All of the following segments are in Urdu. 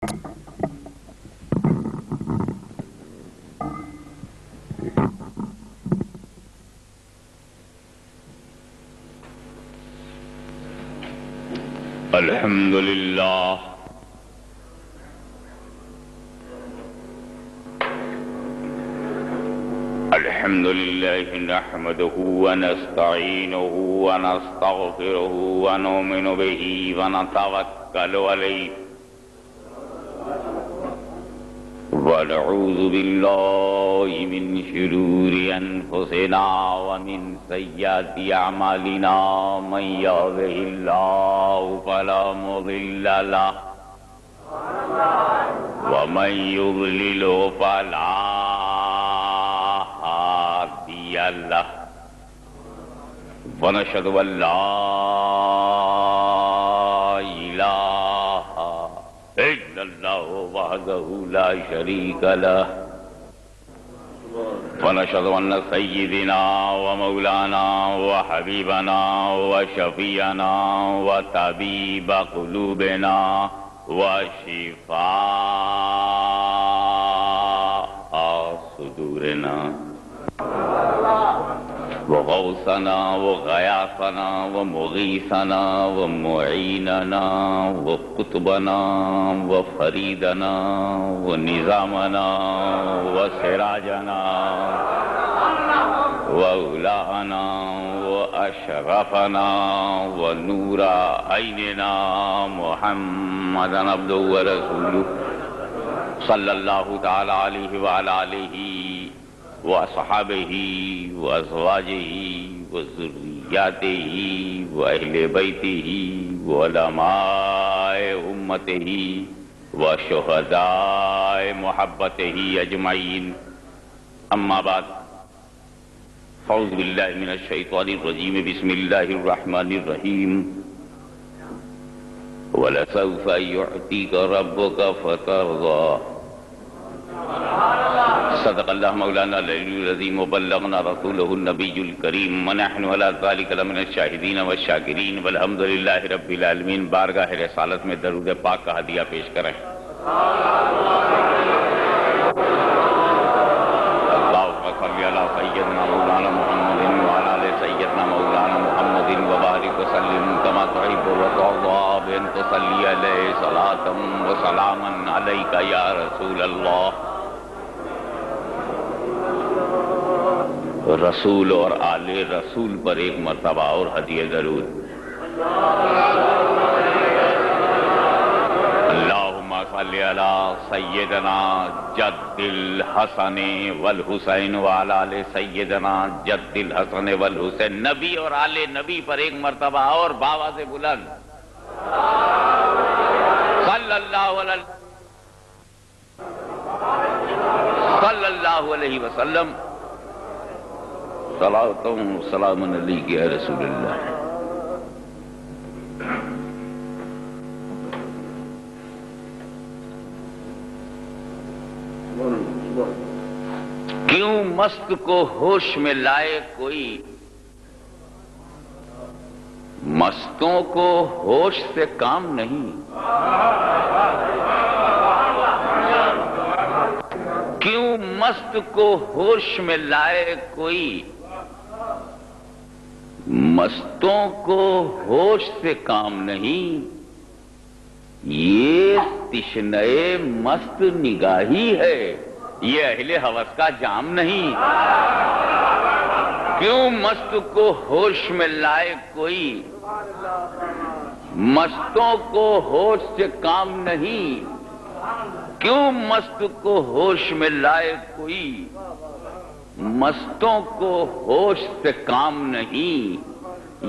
الحمد لله الحمد لله نحمده ونستعينه ونستغفره ونؤمن به ونتوكل عليه ونعوذ بالله من شرور أنفسنا ومن سيئات أعمالنا من يهده الله فلا مضل له ومن يضلل فلا هادي له ونشهد أن لا إله إلا الله وحده لا شريك له ونشهد أن سيدنا ومولانا وحبيبنا وشفيعنا وطبيب قلوبنا وشفاء صدورنا وغوثنا وغياثنا ومغيثنا ومعيننا وقطبنا وفريدنا ونظامنا وسراجنا وأولانا وأشرفنا ونور عيننا محمدا عبده ورسوله صلى الله تعالى عليه وعلى آله وصحابه وأزواجه وذرياته وأهل بيته وعلماء أمته وشهداء محبته أجمعين أما بعد أعوذ بالله من الشيطان الرجيم بسم الله الرحمن الرحيم ولسوف يعطيك ربك فترضى صدق الله مولانا العلي العظيم وبلغنا رسوله النبي الكريم ونحن على ذلك لمن الشاهدين والشاكرين والحمد لله رب العالمين. بارگاہ رسالت میں درود پاک کا ہدیہ پیش کریں. اللهم صل على سيدنا مولانا محمد وعلى آل سيدنا مولانا محمد وبارك وسلم كما تحب وترضى بأن تصلي عليه صلاة وسلاما عليك يا رسول الله. رسول اور آل رسول پر ایک مرتبہ اور ہدیہ درود. اللہم صلی علی سیدنا جد الحسن والحسین وعلی آل سیدنا جد الحسن والحسین. نبی اور آل نبی پر ایک مرتبہ اور باواز بلند صلی اللہ علیہ وسلم. سلام علیک یا رسول اللہ. کیوں مست کو ہوش میں لائے کوئی؟ مستوں کو ہوش سے کام نہیں. کیوں مست کو ہوش میں لائے کوئی؟ مستوں کو ہوش سے کام نہیں. یہ تشنئے مست نگاہی ہے، یہ اہل ہوس کا جام نہیں. کیوں مست کو ہوش میں لائے کوئی؟ مستوں کو ہوش سے کام نہیں. کیوں مست کو ہوش میں لائے کوئی؟ مستوں کو ہوش سے کام نہیں.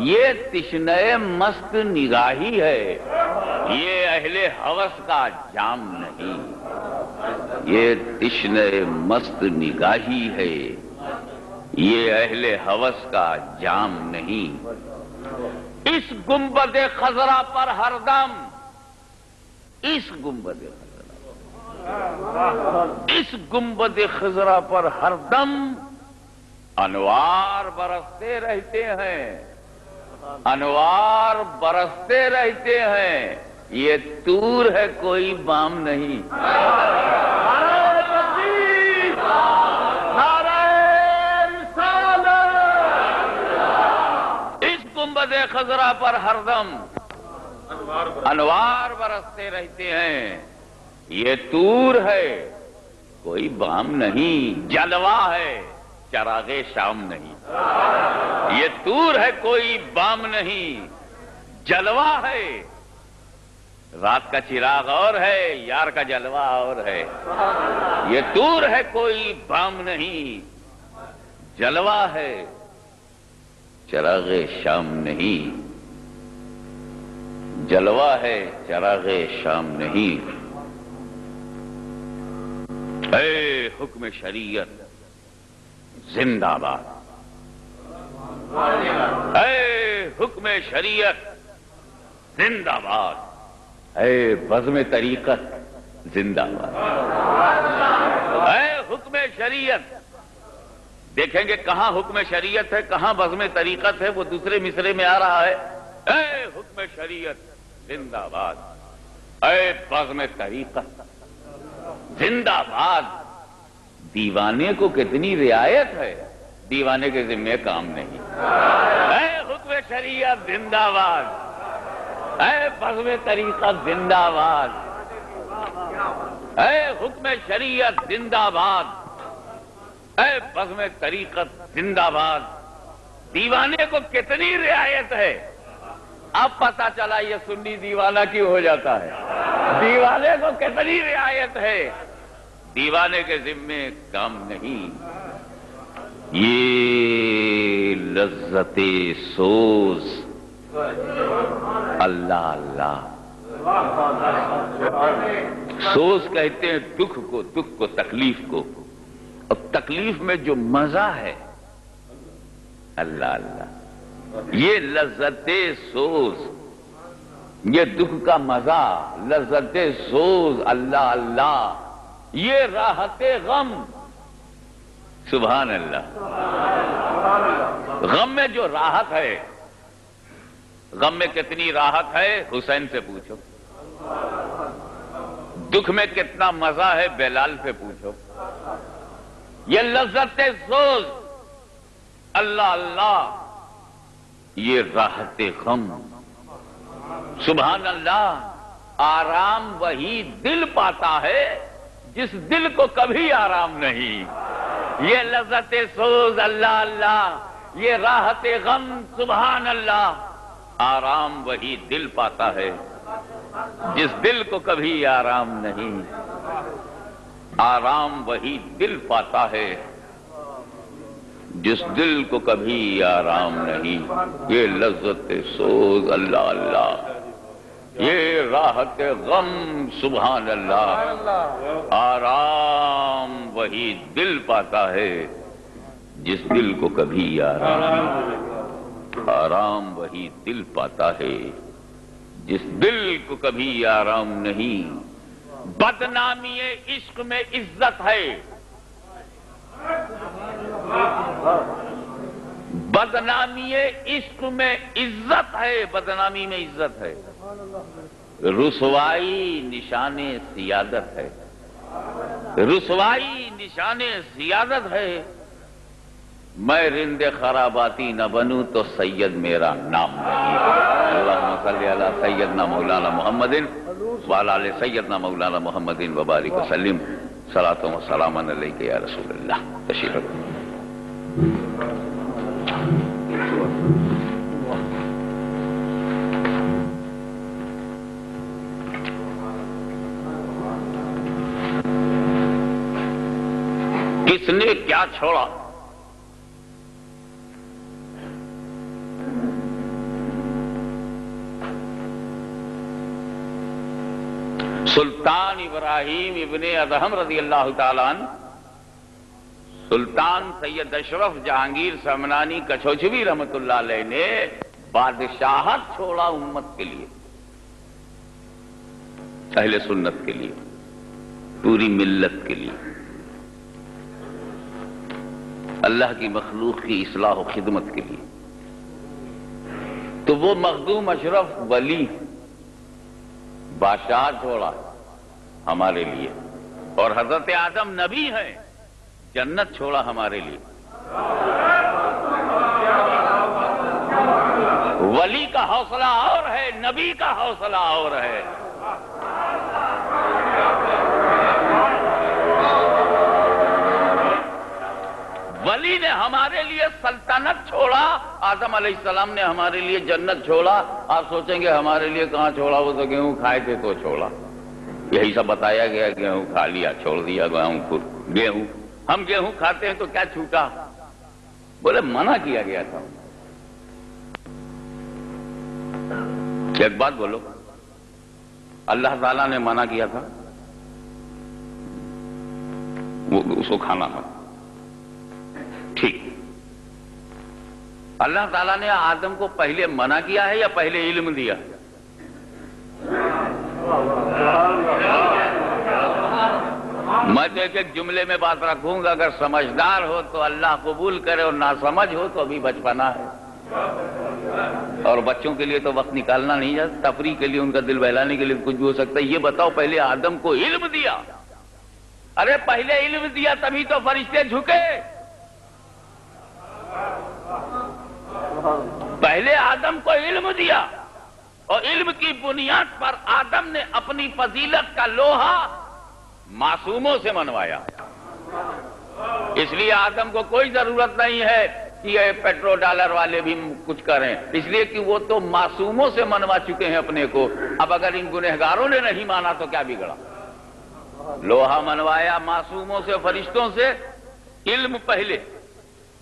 یہ تشنئے مست نگاہی ہے، یہ اہل ہوس کا جام نہیں. یہ تشنئے مست نگاہی ہے، یہ اہل ہوس کا جام نہیں. اس گنبد خضرا پر ہر دم، اس گنبد خضرا پر ہر دم انوار برستے رہتے ہیں، انوار برستے رہتے ہیں. یہ طور ہے کوئی بام نہیں۔ نعرہ تکبیر، نعرہ رسالت۔ اس گنبد خضرا پر ہردم انوار برستے رہتے ہیں۔ یہ طور ہے کوئی بام نہیں، جلوہ ہے چراغ شام نہیں۔ یہ طور ہے کوئی بام نہیں، جلوہ ہے، رات کا چراغ اور ہے، یار کا جلوہ اور ہے۔ یہ طور ہے کوئی بام نہیں، جلوہ ہے چراغ شام نہیں۔ جلوہ ہے چراغ شام نہیں۔ اے حکم شریعت زندہ باد، اے حکم شریعت زندہ باد، اے بزم طریقت زندہ باد، اے حکم شریعت۔ دیکھیں گے کہاں حکم شریعت ہے، کہاں بزم طریقت ہے، وہ دوسرے مصرے میں آ رہا ہے۔ اے حکم شریعت زندہ باد، اے بزم طریقت زندہ باد۔ دیوانے کو کتنی رعایت ہے، دیوانے کے ذمہ کام نہیں۔ اے حکم شریعت زندہ باد، اے بزم طریقت زندہ باد، اے حکم شریعت زندہ باد، اے بزم طریقت زندہ باد۔ دیوانے کو کتنی رعایت ہے، اب پتہ چلا یہ سنی دیوانہ کیوں ہو جاتا ہے۔ دیوانے کو کتنی رعایت ہے، دیوانے کے ذمے کام نہیں۔ یہ لذت سوز اللہ اللہ، سوز کہتے ہیں دکھ کو، تکلیف کو، اور تکلیف میں جو مزہ ہے اللہ اللہ۔ یہ لذت سوز، یہ دکھ کا مزہ، لذت سوز اللہ اللہ، یہ راحت غم سبحان اللہ۔ غم میں جو راحت ہے، غم میں کتنی راحت ہے حسین سے پوچھو، دکھ میں کتنا مزہ ہے بلال سے پوچھو۔ یہ لذت سوز اللہ اللہ، یہ راحت غم سبحان اللہ۔ آرام وہی دل پاتا ہے جس دل کو کبھی آرام نہیں۔ یہ لذت سوز اللہ اللہ، یہ راحت غم سبحان اللہ۔ آرام وہی دل پاتا ہے جس دل کو کبھی آرام نہیں۔ آرام وہی دل پاتا ہے جس دل کو کبھی آرام نہیں۔ یہ لذت سوز اللہ اللہ، یہ راحت غم سبحان اللہ۔ آرام وہی دل پاتا ہے جس دل کو کبھی آرام نہیں۔ آرام وہی دل پاتا ہے جس دل کو کبھی آرام نہیں۔ بدنامی عشق میں عزت ہے، بدنامی عشق میں عزت ہے، بدنامی میں عزت ہے۔ رسوائی نشان سیادت ہے، رسوائی نشان سیادت ہے۔ میں رند خراباتی نہ بنوں تو سید میرا نام نہیں۔ اللہم صلی علی سیدنا مولانا محمد وعلی آل سیدنا مولانا محمد وبارک وسلم۔ صلاۃ و سلام علیک یا رسول اللہ۔ تشریف رکھیں۔ کس نے کیا چھوڑا، سلطان ابراہیم ابن ادہم رضی اللہ تعالیٰ عنہ، سلطان سید اشرف جہانگیر سمنانی کچھوچھوی رحمت اللہ علیہ نے بادشاہت چھوڑا امت کے لیے، اہل سنت کے لیے، پوری ملت کے لیے، اللہ کی مخلوق کی اصلاح و خدمت کے لیے۔ تو وہ مخدوم اشرف ولی بادشاہ چھوڑا ہمارے لیے، اور حضرت آدم نبی ہیں، جنت چھوڑا ہمارے لیے۔ ولی کا حوصلہ اور ہے، نبی کا حوصلہ اور ہے۔ ولی نے ہمارے لیے سلطنت چھوڑا، آدم علیہ السلام نے ہمارے لیے جنت چھوڑا۔ آپ سوچیں گے ہمارے لیے کہاں چھوڑا، وہ تو گیہوں کھائے تھے تو چھوڑا۔ یہی سب بتایا گیا، گیہوں کھا لیا چھوڑ دیا گیہوں۔ ہم گیہوں کھاتے ہیں تو کیا چھوٹا؟ بولے منع کیا گیا تھا۔ ایک بات بولو، اللہ تعالیٰ نے منع کیا تھا اس کو کھانا تھا، ٹھیک۔ اللہ تعالیٰ نے آدم کو پہلے منع کیا ہے یا پہلے علم دیا؟ میں تو ایک جملے میں بات رکھوں گا، اگر سمجھدار ہو تو اللہ قبول کرے، اور ناسمجھ ہو تو ابھی بچپنا ہے، اور بچوں کے لیے تو وقت نکالنا نہیں جاتا، تفریح کے لیے، ان کا دل بہلانے کے لیے کچھ بھی ہو سکتا ہے۔ یہ بتاؤ پہلے آدم کو علم دیا؟ ارے پہلے علم دیا تبھی تو فرشتے جھکے۔ پہلے آدم کو علم دیا، اور علم کی بنیاد پر آدم نے اپنی فضیلت کا لوہا معصوموں سے منوایا۔ اس لیے آدم کو کوئی ضرورت نہیں ہے کہ یہ پیٹرو ڈالر والے بھی کچھ کریں، اس لیے کہ وہ تو معصوموں سے منوا چکے ہیں اپنے کو۔ اب اگر ان گنہگاروں نے نہیں مانا تو کیا بگڑا؟ لوہا منوایا معصوموں سے، فرشتوں سے، علم پہلے۔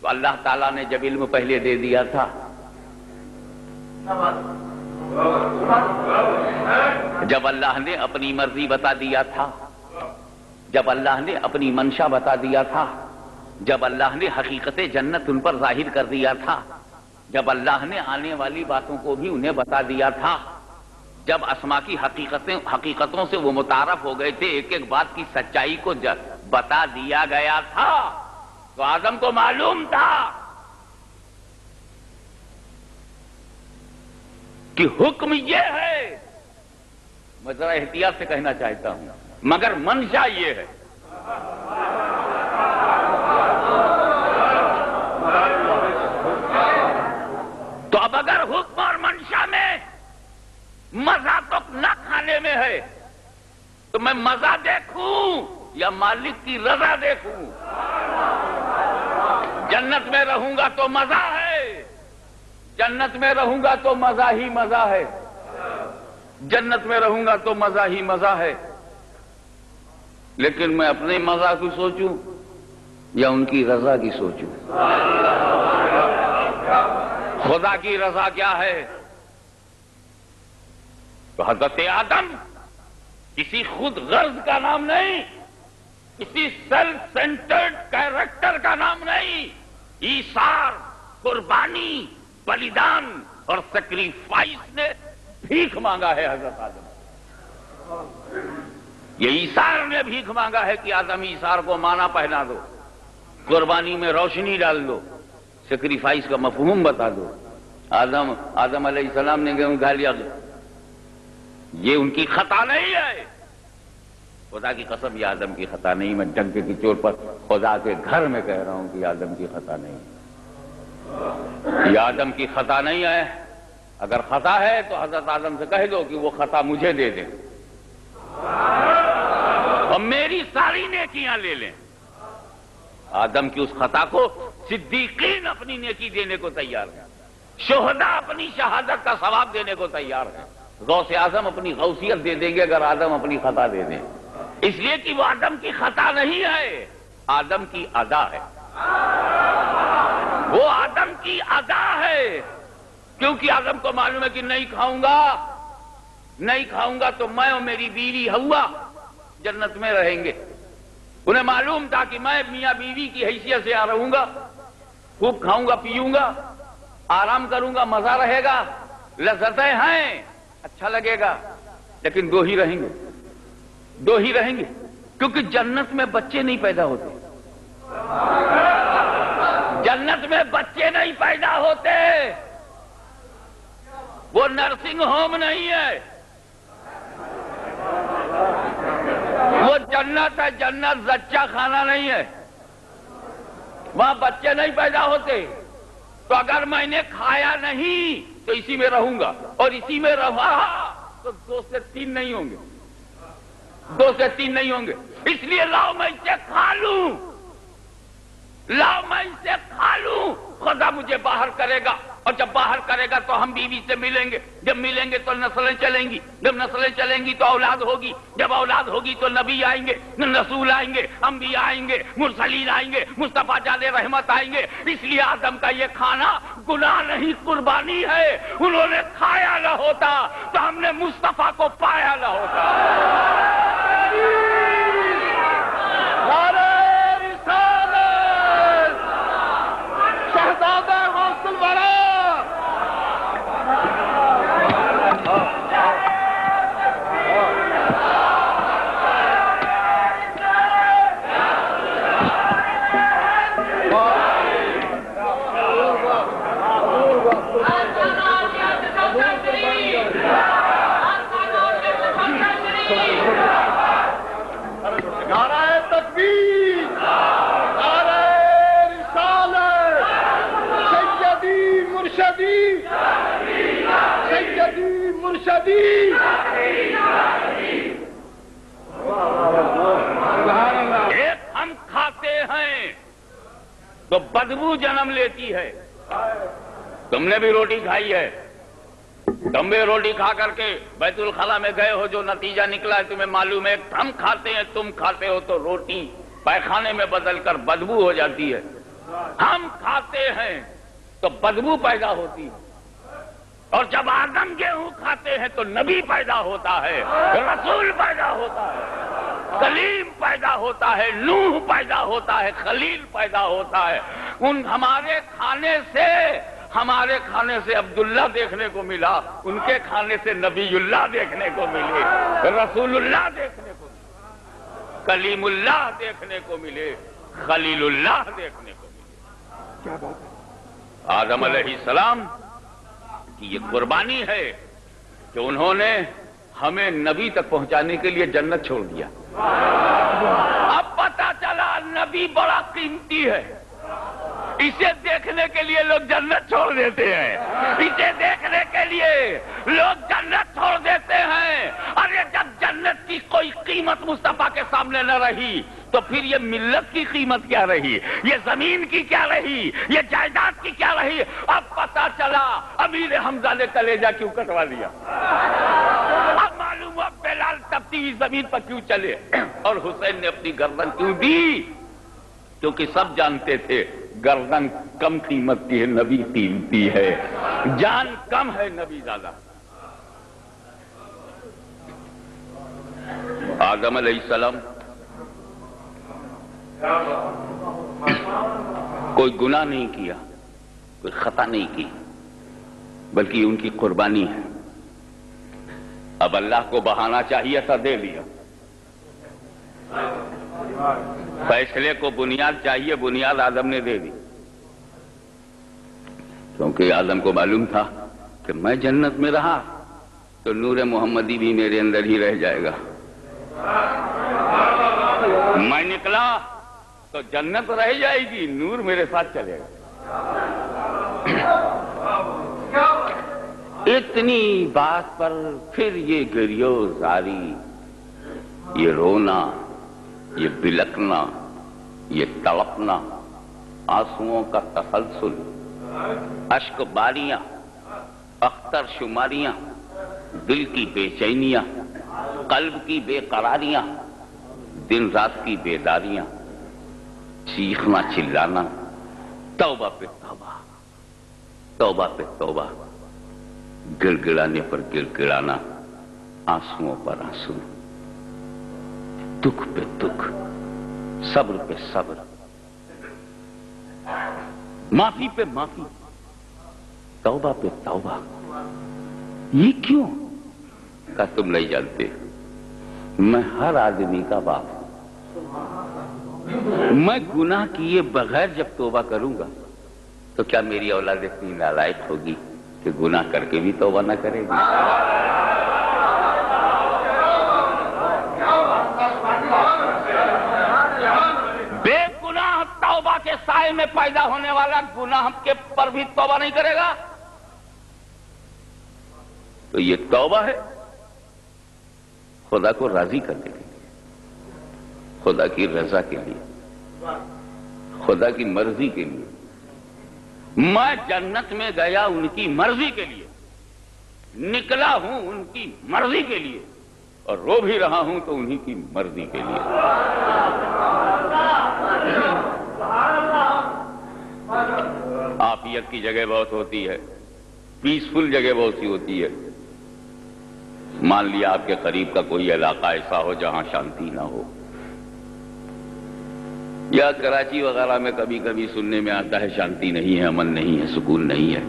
تو اللہ تعالیٰ نے جب علم پہلے دے دیا تھا، جب اللہ نے اپنی مرضی بتا دیا تھا، جب اللہ نے اپنی منشا بتا دیا تھا، جب اللہ نے حقیقت جنت ان پر ظاہر کر دیا تھا، جب اللہ نے آنے والی باتوں کو بھی انہیں بتا دیا تھا، جب اسما کی حقیقتوں سے وہ متعارف ہو گئے تھے، ایک ایک بات کی سچائی کو بتا دیا گیا تھا، تو آدم کو معلوم تھا کہ حکم یہ ہے۔ میں ذرا احتیاط سے کہنا چاہتا ہوں، مگر منشا یہ ہے۔ تو اب اگر حکم اور منشا میں مزہ تو نہ کھانے میں ہے، تو میں مزہ دیکھوں یا مالک کی رضا دیکھوں؟ جنت میں رہوں گا تو مزہ ہے، جنت میں رہوں گا تو مزہ ہی مزہ ہے، جنت میں رہوں گا تو مزہ ہی مزہ ہے۔ لیکن میں اپنے مزہ کی سوچوں یا ان کی رضا کی سوچوں؟ خدا کی رضا کیا ہے؟ تو حضرت آدم کسی خود غرض کا نام نہیں، کسی سیلف سینٹرڈ کیریکٹر کا نام نہیں، ایثار، قربانی، بلیدان اور سیکریفائس نے بھیک مانگا ہے حضرت آدم۔ یہ ایثار نے بھیک مانگا ہے کہ آدم ایثار کو معنی پہنا دو، قربانی میں روشنی ڈال دو، سیکریفائس کا مفہوم بتا دو۔ آدم علیہ السلام نے گیہوں کھا لیا، یہ ان کی خطا نہیں ہے، خدا کی قسم یہ آدم کی خطا نہیں۔ میں ڈنکے کی چوٹ پر خدا کے گھر میں کہہ رہا ہوں کہ آدم کی خطا نہیں، یہ آدم کی خطا نہیں ہے۔ اگر خطا ہے تو حضرت آدم سے کہہ دو کہ وہ خطا مجھے دے دیں اور میری ساری نیکیاں لے لیں۔ آدم کی اس خطا کو صدیقین اپنی نیکی دینے کو تیار ہیں، شہداء اپنی شہادت کا ثواب دینے کو تیار ہیں، غوث اعظم اپنی غوثیت دے دیں گے اگر آدم اپنی خطا دے دیں، اس لیے کہ وہ آدم کی خطا نہیں ہے، آدم کی ادا ہے، وہ آدم کی ادا ہے۔ کیونکہ آدم کو معلوم ہے کہ نہیں کھاؤں گا تو میں اور میری بیوی ہوا جنت میں رہیں گے۔ انہیں معلوم تھا کہ میں میاں بیوی کی حیثیت سے رہوں گا، خوب کھاؤں گا، پیوں گا، آرام کروں گا، مزہ رہے گا، لذتیں ہیں، اچھا لگے گا، لیکن دو ہی رہیں گے کیونکہ جنت میں بچے نہیں پیدا ہوتے، جنت میں بچے نہیں پیدا ہوتے، وہ نرسنگ ہوم نہیں ہے، جنت ہے، جنت زچہ خانہ نہیں ہے، وہاں بچے نہیں پیدا ہوتے. تو اگر میں نے کھایا نہیں تو اسی میں رہوں گا، اور اسی میں رہا تو 2 سے 3 نہیں ہوں گے، 2 سے 3 نہیں ہوں گے. اس لیے لاؤ میں اسے کھا لوں، لاؤ میں اسے کھا لوں. خدا مجھے باہر کرے گا، اور جب باہر کرے گا تو ہم بیوی سے ملیں گے، جب ملیں گے تو نسلیں چلیں گی، جب نسلیں چلیں گی تو اولاد ہوگی، جب اولاد ہوگی تو نبی آئیں گے، رسول آئیں گے، انبیاء آئیں گے، مرسلین آئیں گے، مصطفیٰ جان رحمت آئیں گے. اس لیے آدم کا یہ کھانا گناہ نہیں، قربانی ہے. انہوں نے کھایا نہ ہوتا تو ہم نے مصطفیٰ کو پایا نہ ہوتا. ایک ہم کھاتے ہیں تو بدبو جنم لیتی ہے. تم نے بھی روٹی کھائی ہے، تم بھی روٹی کھا کر کے بیت الخلا میں گئے ہو، جو نتیجہ نکلا ہے تمہیں معلوم ہے. ہم کھاتے ہیں، تم کھاتے ہو تو روٹی پیخانے میں بدل کر بدبو ہو جاتی ہے. ہم کھاتے ہیں تو بدبو پیدا ہوتی ہے، اور جب آدم گیہوں کھاتے ہیں تو نبی پیدا ہوتا ہے، رسول پیدا ہوتا ہے، کلیم پیدا ہوتا ہے، نوح پیدا ہوتا ہے، خلیل پیدا ہوتا ہے. ان ہمارے کھانے سے عبداللہ دیکھنے کو ملا، ان کے کھانے سے نبی اللہ دیکھنے کو ملے، رسول اللہ دیکھنے کو ملے، کلیم اللہ دیکھنے کو ملے، خلیل اللہ دیکھنے کو ملے. آدم علیہ السلام کی یہ قربانی ہے کہ انہوں نے ہمیں نبی تک پہنچانے کے لیے جنت چھوڑ دیا. اب پتا چلا نبی بڑا قیمتی ہے، اسے دیکھنے کے لیے لوگ جنت چھوڑ دیتے ہیں، اسے دیکھنے کے لیے لوگ جنت چھوڑ دیتے ہیں. ارے جب جنت کی کوئی قیمت مصطفیٰ کے سامنے نہ رہی تو پھر یہ ملت کی قیمت کیا رہی، یہ زمین کی کیا رہی، یہ جائیداد کی کیا رہی. اب پتا چلا امیر حمزہ نے کلیجہ کیوں کٹوا دیا، اب معلوم ہوا بلال تپتی ہوئی زمین پر کیوں چلے، اور حسین نے اپنی گردن کیوں دی، کیونکہ سب جانتے تھے گردن کم قیمت کی ہے، نبی قیمتی ہے، جان کم ہے، نبی زیادہ. آدم علیہ السلام کوئی گناہ نہیں کیا، کوئی خطا نہیں کی، بلکہ ان کی قربانی ہے. اب اللہ کو بہانا چاہیے تھا، دے لیا. فیصلے کو بنیاد چاہیے، بنیاد آدم نے دے دی، کیونکہ آدم کو معلوم تھا کہ میں جنت میں رہا تو نور محمدی بھی میرے اندر ہی رہ جائے گا. میں نکلا تو جنت رہ جائے گی، نور میرے ساتھ چلے گا. اتنی بات پر پھر یہ گریو زاری، یہ رونا، یہ بلکنا، یہ تڑپنا، آنسوؤں کا تسلسل، اشک باریاں، اختر شماریاں، دل کی بے چینیاں، قلب کی بے قراریاں، دن رات کی بیداریاں، چیخنا چلانا، توبہ پہ توبہ، توبہ پہ توبہ، گڑ گڑانے پر گڑ گڑانا، آنسوؤں پر آنسو، دکھ پہ دکھ، صبر پہ صبر، معافی پہ معافی، توبہ پہ توبہ. یہ کیوں؟ کہ تم نہیں جانتے، میں ہر آدمی کا باپ ہوں. میں گناہ کیے بغیر جب توبہ کروں گا تو کیا میری اولاد اتنی نالائق ہوگی کہ گناہ کر کے بھی توبہ نہ کرے گی؟ بڑھاپے میں پیدا ہونے والا گناہ کے پر بھی توبہ نہیں کرے گا؟ تو یہ توبہ ہے خدا کو راضی کرنے کے لیے، خدا کی رضا کے لیے، خدا کی مرضی کے لیے۔ میں جنت میں گیا ان کی مرضی کے لیے، نکلا ہوں ان کی مرضی کے لیے، اور رو بھی رہا ہوں تو انہی کی مرضی کے لیے۔ عافیت کی جگہ بہت ہوتی ہے، پیسفل جگہ بہت سی ہوتی ہے۔ مان لیا آپ کے قریب کا کوئی علاقہ ایسا ہو جہاں شانتی نہ ہو، یا کراچی وغیرہ میں کبھی کبھی سننے میں آتا ہے شانتی نہیں ہے، امن نہیں ہے، سکون نہیں ہے،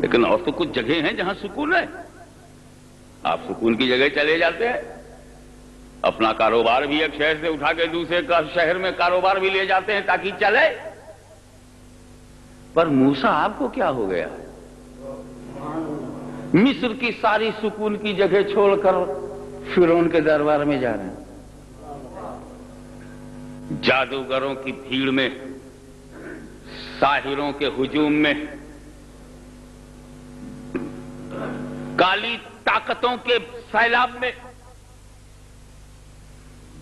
لیکن اور تو کچھ جگہ ہیں جہاں سکون ہے۔ آپ سکون کی جگہ چلے جاتے ہیں، اپنا کاروبار بھی ایک شہر سے اٹھا کے دوسرے شہر میں کاروبار بھی لے جاتے ہیں تاکہ چلے۔ پر موسیٰ آپ کو کیا ہو گیا؟ مصر کی ساری سکون کی جگہ چھوڑ کر فرعون کے دربار میں جا رہے ہیں، جادوگروں کی بھیڑ میں، ساحروں کے ہجوم میں، کالی طاقتوں کے سیلاب میں،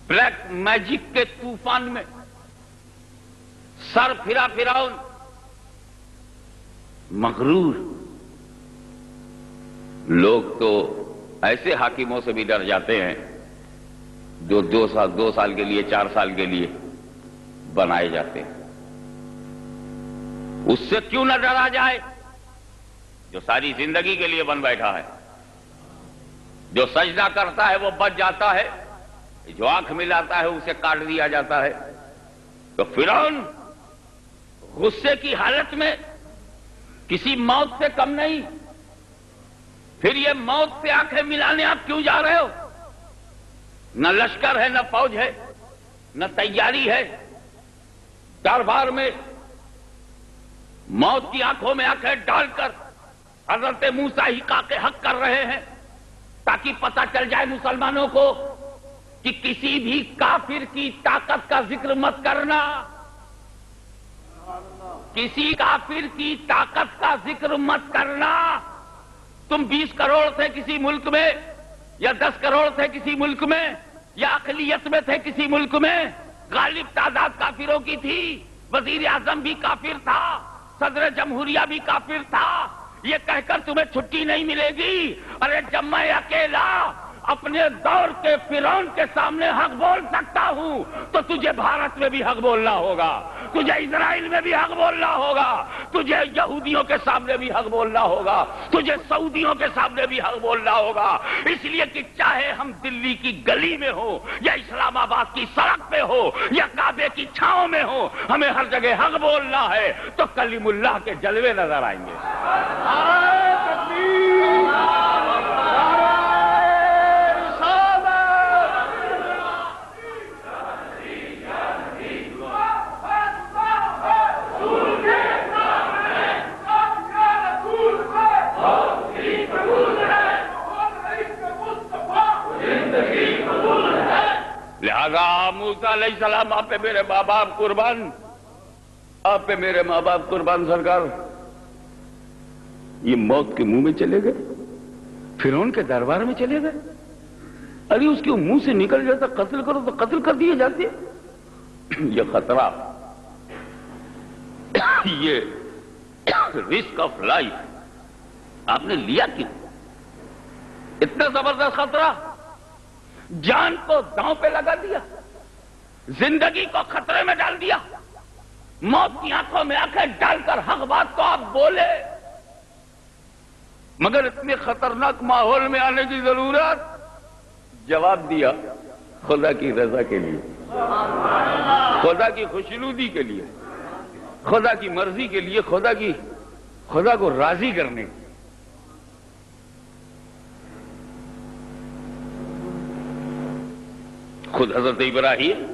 بلیک میجک کے طوفان میں سر پھرا فرعون، مغرور۔ لوگ تو ایسے حاکموں سے بھی ڈر جاتے ہیں جو دو سال کے لیے، 4 سال کے لیے بنائے جاتے ہیں۔ اس سے کیوں نہ ڈرا جائے جو ساری زندگی کے لیے بن بیٹھا ہے؟ جو سجدہ کرتا ہے وہ بچ جاتا ہے، جو آنکھ ملاتا ہے اسے کاٹ دیا جاتا ہے۔ تو فرعون غصے کی حالت میں کسی موت سے کم نہیں، پھر یہ موت سے آنکھیں ملانے آپ کیوں جا رہے ہو؟ نہ لشکر ہے، نہ فوج ہے، نہ تیاری ہے، دربار میں موت کی آنکھوں میں آنکھیں ڈال کر حضرت موسیٰ حقاق حق کر رہے ہیں تاکہ پتہ چل جائے مسلمانوں کو کہ کسی بھی کافر کی طاقت کا ذکر مت کرنا، کسی کافر کی طاقت کا ذکر مت کرنا۔ تم 20 کروڑ تھے کسی ملک میں، یا 10 کروڑ تھے کسی ملک میں، یا اقلیت میں تھے کسی ملک میں، غالب تعداد کافروں کی تھی، وزیر اعظم بھی کافر تھا، صدر جمہوریہ بھی کافر تھا، یہ کہہ کر تمہیں چھٹی نہیں ملے گی۔ ارے جب میں اکیلا اپنے دور کے فرعون کے سامنے حق بول سکتا ہوں تو تجھے بھارت میں بھی حق بولنا ہوگا، تجھے اسرائیل میں بھی حق بولنا ہوگا، تجھے یہودیوں کے سامنے بھی حق بولنا ہوگا، تجھے سعودیوں کے سامنے بھی حق بولنا ہوگا۔ اس لیے کہ چاہے ہم دلی کی گلی میں ہو، یا اسلام آباد کی سڑک پہ ہو، یا کعبے کی چھاؤں میں ہو، ہمیں ہر جگہ حق بولنا ہے تو کلیم اللہ کے جلوے نظر آئیں گے۔ لہذا موسیٰ علیہ السلام، آپ پہ میرے ماں باپ قربان، آپ پہ میرے ماں باپ قربان سرکار، یہ موت کے منہ میں چلے گئے، فرعون کے دربار میں چلے گئے۔ ارے اس کے منہ سے نکل جاتا قتل کرو تو قتل کر دیے جاتے۔ یہ خطرہ، یہ رسک آف لائف آپ نے لیا کیوں؟ اتنا زبردست خطرہ، جان کو داؤں پہ لگا دیا، زندگی کو خطرے میں ڈال دیا، موت کی آنکھوں میں آنکھیں ڈال کر حق بات کو آپ بولے، مگر اتنے خطرناک ماحول میں آنے کی ضرورت؟ جواب دیا خدا کی رضا کے لیے، خدا کی خوشنودی کے لیے، خدا کی مرضی کے لیے، خدا کو راضی کرنے۔ خود حضرت ابراہیم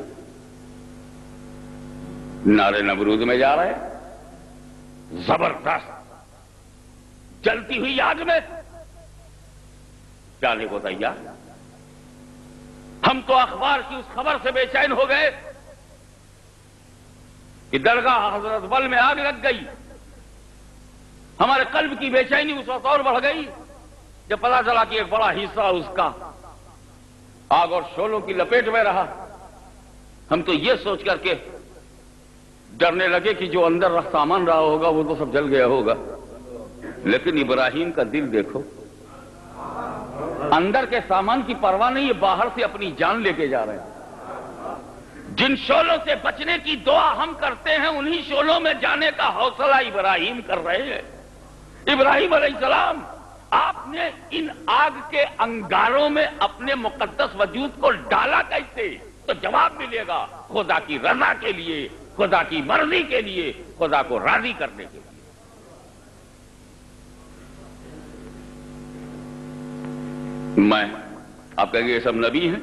نار نمرود میں جا رہے ہیں، زبردست جلتی ہوئی آگ میں جانے کو تیار۔ ہم تو اخبار کی اس خبر سے بے چین ہو گئے کہ درگاہ حضرت بل میں آگ لگ گئی. ہمارے قلب کی بے چینی اس وقت اور بڑھ گئی جب پتا چلا کہ ایک بڑا حصہ اس کا آگ اور شعلوں کی لپیٹ میں رہا. ہم تو یہ سوچ کر کے ڈرنے لگے کہ جو اندر سامان رہا ہوگا وہ تو سب جل گیا ہوگا. لیکن ابراہیم کا دل دیکھو، اندر کے سامان کی پرواہ نہیں، یہ باہر سے اپنی جان لے کے جا رہے ہیں. جن شعلوں سے بچنے کی دعا ہم کرتے ہیں انہی شعلوں میں جانے کا حوصلہ ابراہیم کر رہے ہیں. ابراہیم علیہ السلام، آپ نے ان آگ کے انگاروں میں اپنے مقدس وجود کو ڈالا کیسے؟ تو جواب ملے گا، خدا کی رضا کے لیے، خدا کی مرضی کے لیے، خدا کو راضی کرنے کے لیے. میں آپ کہیں گے یہ سب نبی ہیں،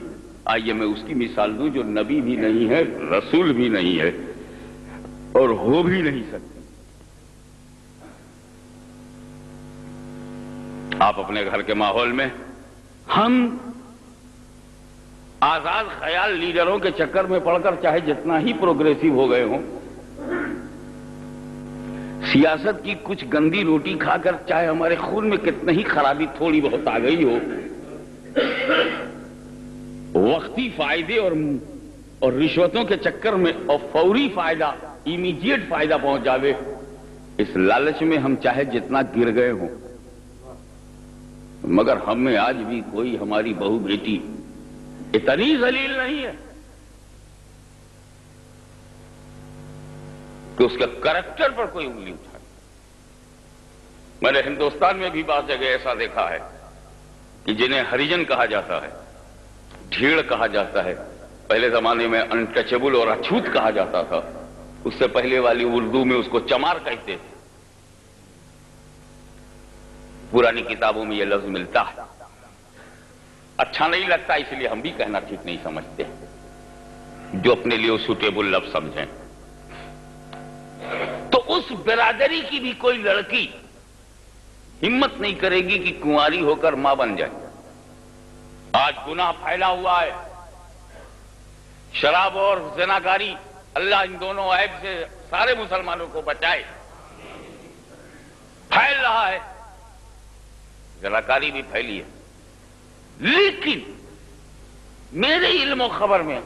آئیے میں اس کی مثال دوں جو نبی بھی نہیں ہے، رسول بھی نہیں ہے اور ہو بھی نہیں سکتی. آپ اپنے گھر کے ماحول میں، ہم آزاد خیال لیڈروں کے چکر میں پڑھ کر چاہے جتنا ہی پروگریسو ہو گئے ہوں، سیاست کی کچھ گندی روٹی کھا کر چاہے ہمارے خون میں کتنا ہی خرابی تھوڑی بہت آ گئی ہو، وقتی فائدے اور رشوتوں کے چکر میں اور فوری فائدہ، امیڈیٹ فائدہ پہنچ جاوے، اس لالچ میں ہم چاہے جتنا گر گئے ہوں، مگر ہم میں آج بھی کوئی ہماری بہو بیٹی اتنی ذلیل نہیں ہے کہ اس کے کریکٹر پر کوئی انگلی اٹھائے. میں نے ہندوستان میں بھی بعض جگہ ایسا دیکھا ہے کہ جنہیں ہریجن کہا جاتا ہے، ڈھیڑ کہا جاتا ہے، پہلے زمانے میں انٹچبل اور اچھوت کہا جاتا تھا، اس سے پہلے والی اردو میں اس کو چمار کہتے تھے. پرانی کتابوں میں یہ لفظ ملتا ہے. اچھا نہیں لگتا اس لیے ہم بھی کہنا ٹھیک نہیں سمجھتے، جو اپنے لیے سوٹیبل لفظ سمجھیں. تو اس برادری کی بھی کوئی لڑکی ہمت نہیں کرے گی کہ کنواری ہو کر ماں بن جائے. آج گناہ پھیلا ہوا ہے، شراب اور زناکاری، اللہ ان دونوں عیب سے سارے مسلمانوں کو بچائے. پھیل رہا ہے، زناکاری بھی پھیلی ہے. لیکن میرے علم و خبر میں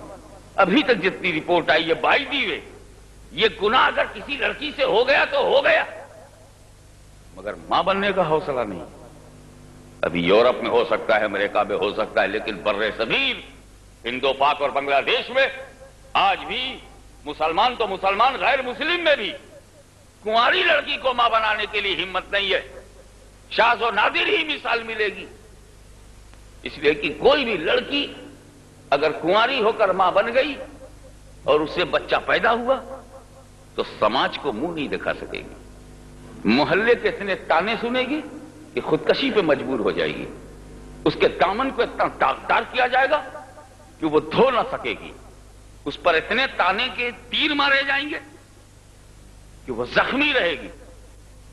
ابھی تک جتنی رپورٹ آئی ہے بائی دی وے، یہ گناہ اگر کسی لڑکی سے ہو گیا تو ہو گیا، مگر ماں بننے کا حوصلہ نہیں. ابھی یورپ میں ہو سکتا ہے، امریکہ میں ہو سکتا ہے، لیکن بر صغیر ہندو پاک اور بنگلہ دیش میں آج بھی مسلمان تو مسلمان، غیر مسلم میں بھی کنواری لڑکی کو ماں بنانے کے لیے ہمت نہیں ہے. شاذ و نادر ہی مثال ملے گی. اس لیے کہ کوئی بھی لڑکی اگر کنواری ہو کر ماں بن گئی اور اس سے بچہ پیدا ہوا تو سماج کو منہ نہیں دکھا سکے گی. محلے کے اتنے تانے سنے گی کہ خودکشی پہ مجبور ہو جائے گی. اس کے دامن کو اتنا داغدار کیا جائے گا کہ وہ دھو نہ سکے گی. اس پر اتنے تانے کے تیر مارے جائیں گے کہ وہ زخمی رہے گی،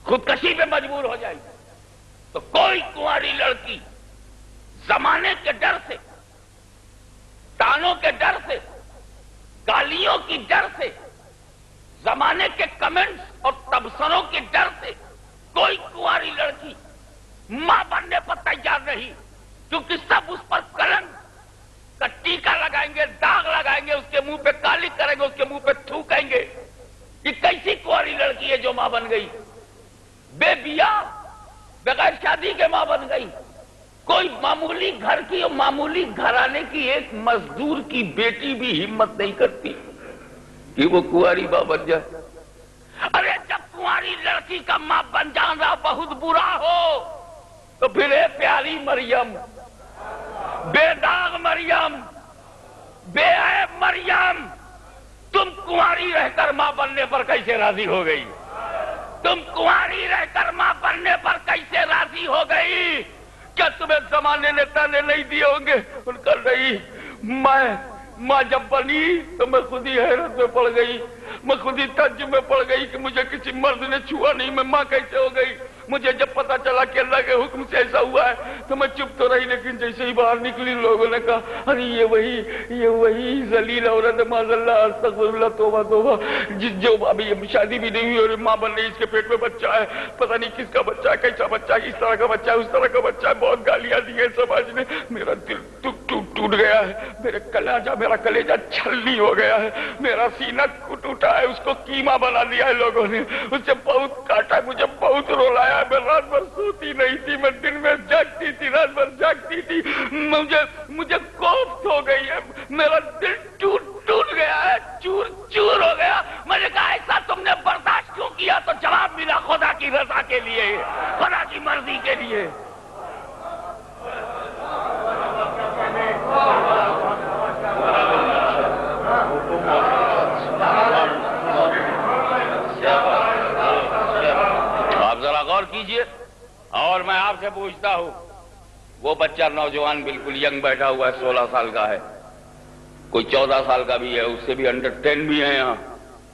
خودکشی پہ مجبور ہو جائے گی. تو کوئی کنواری لڑکی زمانے کے ڈر سے، تانوں کے ڈر سے، گالیوں کی ڈر سے، زمانے کے کمنٹس اور تبصروں کے ڈر سے کوئی کنواری لڑکی ماں بننے پر تیار نہیں، کیونکہ سب اس پر کلنک کا ٹیکا لگائیں گے، داغ لگائیں گے، اس کے منہ پہ کالی کریں گے، اس کے منہ پہ تھوکیں گے. یہ کیسی کنواری لڑکی ہے جو ماں بن گئی؟ بے بیاہ، بغیر شادی کے ماں بن گئی. کوئی معمولی گھر کی اور معمولی گھرانے کی ایک مزدور کی بیٹی بھی ہمت نہیں کرتی کہ وہ کنواری ماں بن جائے. ارے جب کنواری لڑکی کا ماں بن جانا بہت برا ہو تو پھر اے پیاری مریم، بے داغ مریم، بے عیب مریم، تم کنواری رہ کر ماں بننے پر کیسے راضی ہو گئی؟ تم کنواری رہ کر ماں بننے پر کیسے راضی ہو گئی؟ کیا تمہیں زمانے نے تانے نہیں دیے ہوں گے؟ ان کا نہیں. ماں جب بنی تو میں خود ہی حیرت میں پڑ گئی، میں خود ہی تعجب میں پڑ گئی کہ مجھے کسی مرد نے چھوا نہیں، میں ماں کیسے ہو گئی؟ مجھے جب پتا چلا کہ اللہ کے حکم سے ایسا ہوا ہے تو میں چپ تو رہی، لیکن جیسے ہی باہر نکلی لوگوں نے کہا ارے یہ وہی ذلیل عورت معاذ اللہ، استغفر اللہ، توبہ توبہ، جو ابھی شادی بھی نہیں ہوئی اور ماں بن رہی، اس کے پیٹ میں بچہ ہے، پتہ نہیں کس کا بچہ ہے، کیسا بچہ ہے، اس طرح کا بچہ ہے، اس طرح کا بچہ ہے، بہت گالیاں دی ہیں سماج نے، میرا دل ٹوٹ گیا ہے، میرا کلیجہ چھلنی ہو گیا ہے، میرا سینہ ٹوٹا ہے، اس کو قیمہ بنا دیا ہے لوگوں نے، اسے بہت کاٹا ہے، مجھے بہت رولایا ہے، میں رات بھر سوتی نہیں تھی، میں دن میں جاگتی تھی، رات بھر جاگتی تھی، مجھے کوفت ہو گئی ہے، میرا دل ٹوٹ گیا ہے، چور ہو گیا۔ میں نے کہا ایسا تم نے برداشت کیوں کیا؟ تو جواب ملا خدا کی رضا کے لیے، خدا کی مرضی کے لیے۔ آپ ذرا غور کیجئے، اور میں آپ سے پوچھتا ہوں، وہ بچہ نوجوان بالکل ینگ بیٹھا ہوا ہے، 16 سال کا ہے، کوئی 14 سال کا بھی ہے، اس سے بھی انڈر 10 بھی ہے یہاں۔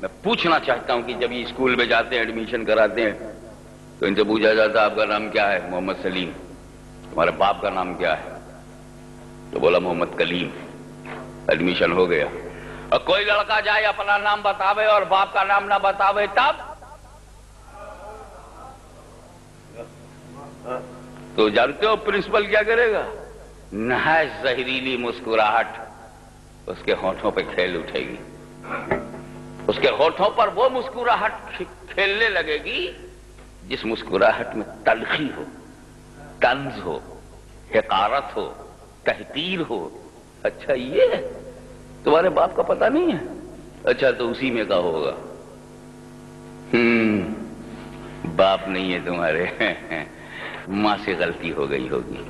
میں پوچھنا چاہتا ہوں کہ جب یہ اسکول میں جاتے ہیں، ایڈمیشن کراتے ہیں، تو ان سے پوچھا جاتا ہے آپ کا نام کیا ہے؟ محمد سلیم۔ تمہارے باپ کا نام کیا ہے؟ تو بولا محمد کلیم۔ ایڈمیشن ہو گیا۔ اور کوئی لڑکا جائے اپنا نام بتاوے اور باپ کا نام نہ بتاوے تب تو جانتے ہو پرنسپل کیا کرے گا؟ نہایت زہریلی مسکراہٹ اس کے ہونٹوں پہ کھیل اٹھے گی، اس کے ہونٹوں پر وہ مسکراہٹ کھیلنے لگے گی جس مسکراہٹ میں تلخی ہو، طنز ہو، حقارت ہو، تحقیر ہو۔ اچھا یہ تمہارے باپ کا پتہ نہیں ہے؟ اچھا تو اسی میں کا ہوگا۔ باپ نہیں ہے تمہارے، ماں سے غلطی ہو گئی ہوگی۔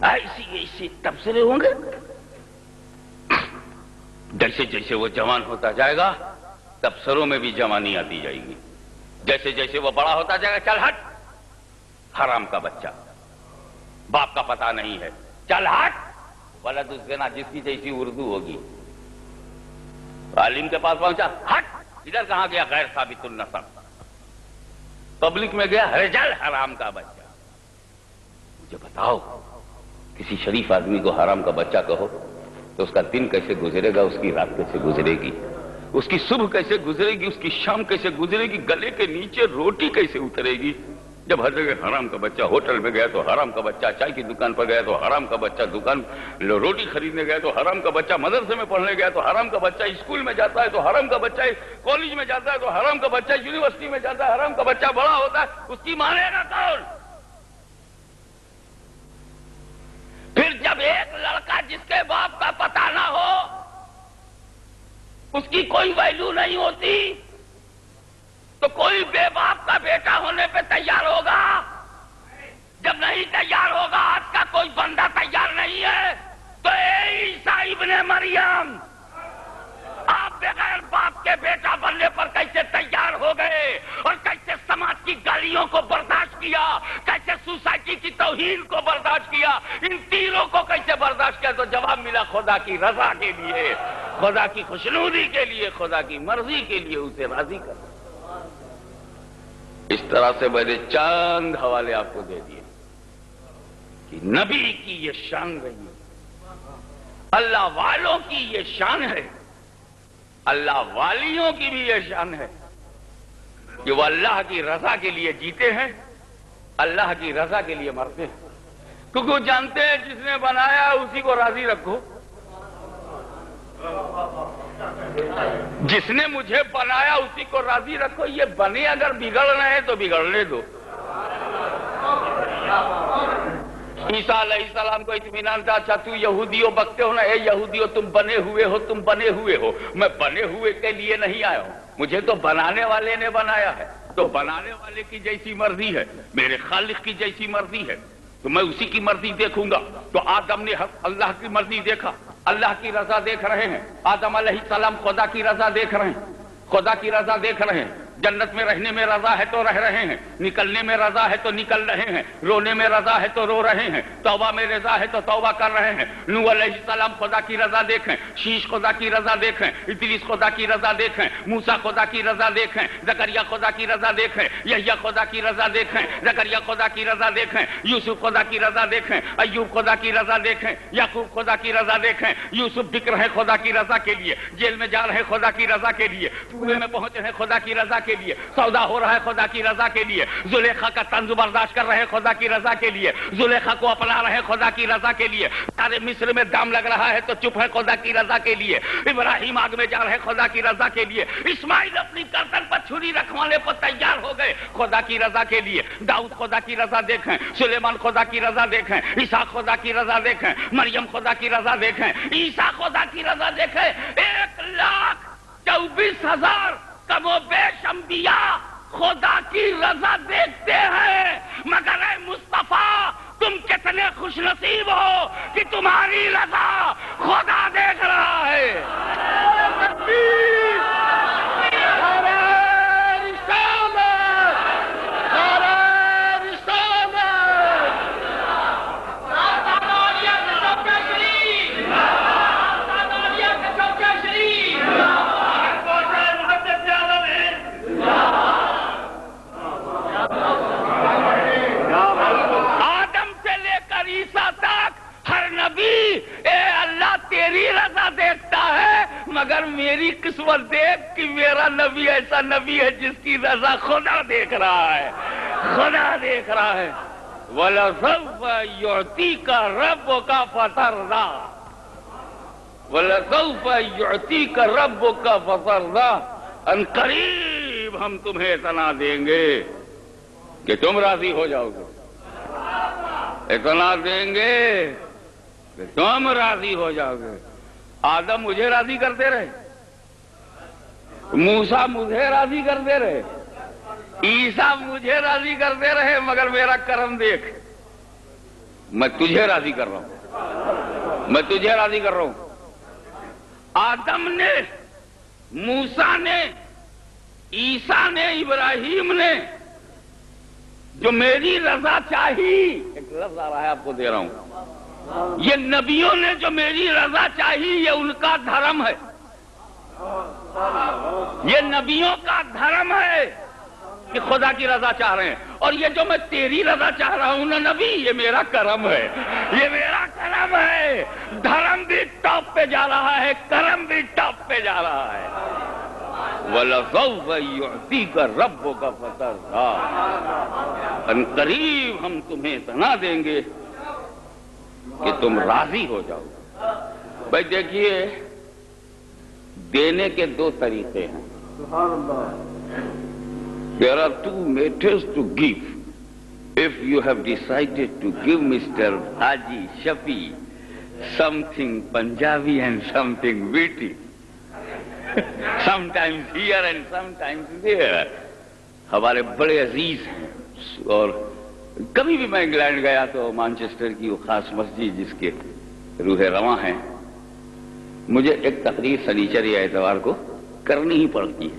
ایسی تبصرے ہوں گے۔ جیسے جیسے وہ جوان ہوتا جائے گا تبصروں میں بھی جوانی آتی جائے گی، جیسے جیسے وہ بڑا ہوتا جائے گا، چل ہٹ حرام کا بچہ، باپ کا پتہ نہیں ہے، چل ہٹ ولد الزنا، جس کی جیسی اردو ہوگی۔ عالم کے پاس پہنچا، ہٹ ادھر کہاں گیا؟ غیر ثابت النسب۔ پبلک میں گیا، رجل حرام کا بچہ۔ مجھے بتاؤ کسی شریف آدمی کو حرام کا بچہ کہو تو اس کا دن کیسے گزرے گا، اس کی رات کیسے گزرے گی، اس کی صبح کیسے گزرے گی، اس کی شام کیسے گزرے گی، گلے کے نیچے روٹی کیسے اترے گی؟ جب ہر جگہ حرام کا بچہ، ہوٹل میں گیا تو حرام کا بچہ، چائے کی دکان پر گیا تو حرام کا بچہ، روٹی خریدنے گیا تو حرام کا بچہ، مدرسے میں پڑھنے گیا تو حرام کا بچہ، اسکول میں جاتا ہے تو حرام کا بچہ، کالج میں جاتا ہے تو حرام کا بچہ، یونیورسٹی میں جاتا ہے حرام کا بچہ، بڑا ہوتا ہے اس کی مانے گا کون؟ پھر جب ایک لڑکا جس کے باپ کا پتہ نہ ہو، اس کی کوئی ویلیو نہیں ہوتی، تو کوئی بے باپ کا بیٹا ہونے پہ تیار ہوگا؟ جب نہیں تیار ہوگا، آج کا کوئی بندہ تیار نہیں ہے، تو اے عیسیٰ ابن مریم، آپ بغیر باپ کے بیٹا بننے پر کیسے تیار ہو گئے، اور کیسے سماج کی گالیوں کو برداشت کیا، کیسے سوسائٹی کی توہین کو برداشت کیا، ان تیروں کو کیسے برداشت کیا؟ تو جواب ملا خدا کی رضا کے لیے، خدا کی خوشنودی کے لیے، خدا کی مرضی کے لیے اسے راضی کر۔ اس طرح سے میں نے چند حوالے آپ کو دے دیے کہ نبی کی یہ شان رہی ہے، اللہ والوں کی یہ شان ہے، اللہ والیوں کی بھی یہ شان ہے کہ وہ اللہ کی رضا کے لیے جیتے ہیں، اللہ کی رضا کے لیے مرتے ہیں، کیونکہ وہ جانتے ہیں جس نے بنایا اسی کو راضی رکھو۔ جس نے مجھے بنایا اسی کو راضی رکھو، یہ بنے اگر بگڑ رہے ہیں تو بگڑنے دو۔ عیسیٰ علیہ السلام کو اطمینان تھا، اچھا تو یہودیوں بکتے ہو نا، اے یہودیوں تم بنے ہوئے ہو، تم بنے ہوئے ہو، میں بنے ہوئے کے لیے نہیں آیا ہوں، مجھے تو بنانے والے نے بنایا ہے، تو بنانے والے کی جیسی مرضی ہے، میرے خالق کی جیسی مرضی ہے، تو میں اسی کی مرضی دیکھوں گا۔ تو آدم نے اللہ کی مرضی دیکھا، اللہ کی رضا دیکھ رہے ہیں، آدم علیہ السلام خدا کی رضا دیکھ رہے ہیں، خدا کی رضا دیکھ رہے ہیں۔ جنت میں رہنے میں رضا ہے تو رہ رہے ہیں، نکلنے میں رضا ہے تو نکل رہے ہیں، رونے میں رضا ہے تو رو رہے ہیں، توبہ میں رضا ہے تو توبہ کر رہے ہیں۔ نوح علیہ السلام خدا کی رضا دیکھیں، شیش خدا کی رضا دیکھیں، ادریس خدا کی رضا دیکھیں، موسیٰ خدا کی رضا دیکھیں، زکریا خدا کی رضا دیکھیں، یحییٰ خدا کی رضا دیکھیں، زکریا خدا کی رضا دیکھیں، یوسف خدا کی رضا دیکھیں، ایوب خدا کی رضا دیکھیں، یعقوب خدا کی رضا دیکھیں۔ یوسف بک رہے خدا کی رضا کے لیے، جیل میں جا رہے خدا کی رضا کے لیے، کنویں میں پہنچ رہے خدا کی رضا کے لیے، سودا ہو رہا ہے خدا کی رضا کے لیے، زلیخا کا طنز برداشت کر رہے خدا کی رضا کے لیے، زلیخا کو اپنا رہے خدا کی رضا کے لیے، سارے مصر میں دام لگ رہا ہے تو چپ ہے خدا کی رضا کے لیے، ابراہیم آگ میں جا رہے خدا کی رضا کے لیے، اسماعیل اپنی گردن پر چھری رکھوانے پر تیار ہو گئے خدا کی رضا کے لیے، داؤد خدا کی رضا دیکھیں، سلیمان خدا کی رضا دیکھیں، اسحاق خدا کی رضا دیکھیں، مریم خدا کی رضا دیکھیں، عیسیٰ خدا کی رضا دیکھیں۔ 1,24,000 کم و بیش انبیاء خدا کی رضا دیکھتے ہیں، مگر اے مصطفیٰ تم کتنے خوش نصیب ہو کہ تمہاری رضا خدا دیکھ رہا ہے۔ مگر میری قسمت دیکھ کہ میرا نبی ایسا نبی ہے جس کی رضا خدا دیکھ رہا ہے، خدا دیکھ رہا ہے۔ وَلَسَوْفَ يُعْطِيكَ رَبُّكَ فَتَرْضَىٰ، وَلَسَوْفَ يُعْطِيكَ رَبُّكَ فَتَرْضَىٰ، ان قریب ہم تمہیں اتنا دیں گے کہ تم راضی ہو جاؤ گے، اتنا دیں گے کہ تم راضی ہو جاؤ گے۔ آدم مجھے راضی کرتے رہے، موسیٰ مجھے راضی کرتے رہے، عیسیٰ مجھے راضی کرتے رہے، مگر میرا کرم دیکھ، میں تجھے راضی کر رہا ہوں، میں تجھے راضی کر رہا ہوں۔ آدم نے، موسیٰ نے، عیسیٰ نے، ابراہیم نے جو میری رضا چاہی، ایک لفظ آ رہا ہے آپ کو دے رہا ہوں، یہ نبیوں نے جو میری رضا چاہی یہ ان کا دھرم ہے، یہ نبیوں کا دھرم ہے کہ خدا کی رضا چاہ رہے ہیں، اور یہ جو میں تیری رضا چاہ رہا ہوں نا نبی، یہ میرا کرم ہے، یہ میرا کرم ہے۔ دھرم بھی ٹاپ پہ جا رہا ہے، کرم بھی ٹاپ پہ جا رہا ہے۔ وَلَسَوْفَ يُعْطِيكَ رَبُّكَ فَتَرْضَىٰ، ان قریب ہم تمہیں اتنا دیں گے کہ تم راضی ہو جاؤ۔ بھائی دیکھیے، دینے کے دو طریقے ہیں۔ There are two methods to give. If you have decided to give Mr. Haji Shafi something Punjabi and something witty, sometimes here and sometimes there. ہمارے بڑے عزیز ہیں، اور کبھی بھی میں انگلینڈ گیا تو مانچسٹر کی وہ خاص مسجد جس کے روح رواں ہیں، مجھے ایک تقریر سنیچر یا اتوار کو کرنی ہی پڑتی ہے۔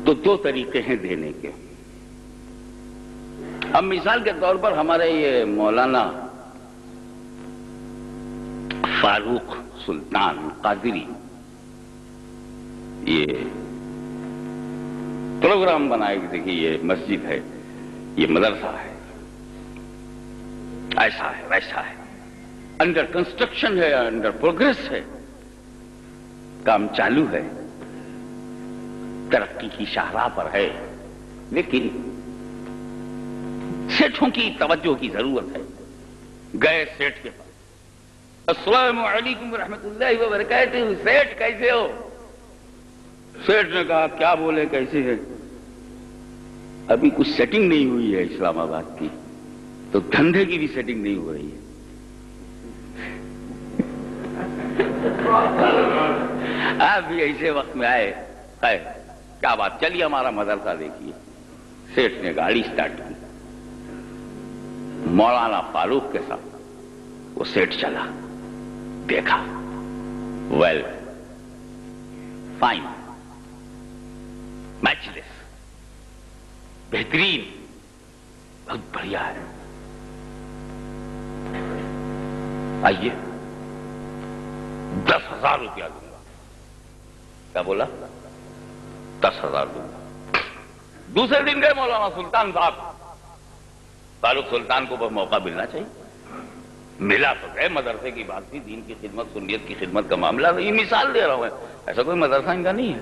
تو دو طریقے ہیں دینے کے۔ اب مثال کے طور پر ہمارے یہ مولانا فاروق سلطان قادری یہ پروگرام بنائے کہ دیکھیے یہ مسجد ہے، یہ مدرسہ ہے، ایسا ہے ویسا ہے، انڈر کنسٹرکشن ہے، انڈر پروگریس ہے، کام چالو ہے، ترقی کی شاہراہ پر ہے، لیکن سیٹھوں کی توجہ کی ضرورت ہے۔ گئے سیٹ کے پاس، السلام علیکم ورحمۃ اللہ وبرکاتہ، سیٹ کیسے ہو؟ سیٹ نے کہا کیا بولے کیسے ہے؟ ابھی کچھ سیٹنگ نہیں ہوئی ہے اسلام آباد کی، تو دھندے کی بھی سیٹنگ نہیں ہو رہی ہے۔ آپ بھی ایسے وقت میں آئے، خیر کیا بات، چلیے ہمارا مدرسہ دیکھیے۔ سیٹ نے گاڑی سٹارٹ کی، مولانا فاروق کے ساتھ وہ سیٹ چلا، دیکھا، ویل فائن، مجلس بہترین، بہت بڑھیا ہے، آئیے 10,000 روپیہ دوں گا۔ کیا بولا؟ 10,000 دوں گا۔ دوسرے دن گئے مولانا سلطان صاحب، فاروق سلطان کو موقع ملنا چاہیے، ملا تو گئے، مدرسے کی بات تھی، دین کی خدمت، سنیت کی خدمت کا معاملہ، یہ مثال دے رہا ہوں، ایسا کوئی مدرسہ ان کا نہیں ہے،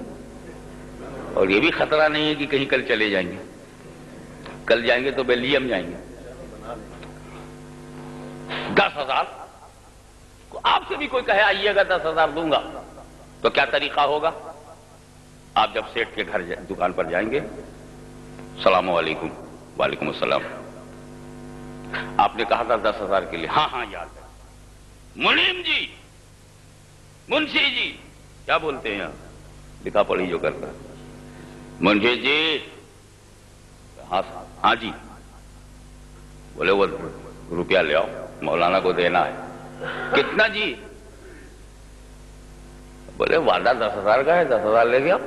اور یہ بھی خطرہ نہیں ہے کہ کہیں کل چلے جائیں گے، کل جائیں گے تو بیلجیم جائیں گے۔ 10,000 آپ سے بھی کوئی کہے آئیے گا 10,000 دوں گا، تو کیا طریقہ ہوگا؟ آپ جب سیٹھ کے گھر دکان پر جائیں گے، السلام علیکم، وعلیکم السلام، آپ نے کہا تھا 10,000 کے لیے، ہاں ہاں یاد ہے، منیم جی، منشی جی، کیا بولتے ہیں آپ، لکھا پڑھی جو کرتا ہے، منشی جی، ہاں جی، بولے وہ روپیہ لے آؤ، مولانا کو دینا ہے۔ کتنا جی؟ بولے وعدہ 10,000 کا ہے، 10,000 لے گیا۔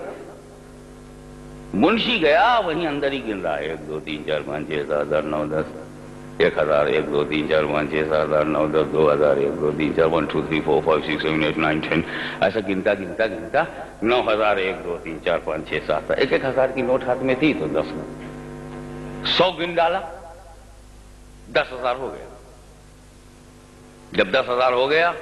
منشی گیا، وہیں اندر ہی گن رہا ہے، 1 2 3 4 5 6 7 8 9 10، 1,000، 1 2 3 4 5 6 7 8 9 10، 2,000، 1 2 3 4 1 2 3 4 5 6 7 8 9 10، ایسا گنتا 9,000، 1 2 3 4 5 6 7، 1,000 کی نوٹ ہاتھ میں تھی تو 10، 100 گن ڈالا، 10,000 ہو گیا۔ جب 10,000 ہو گیا،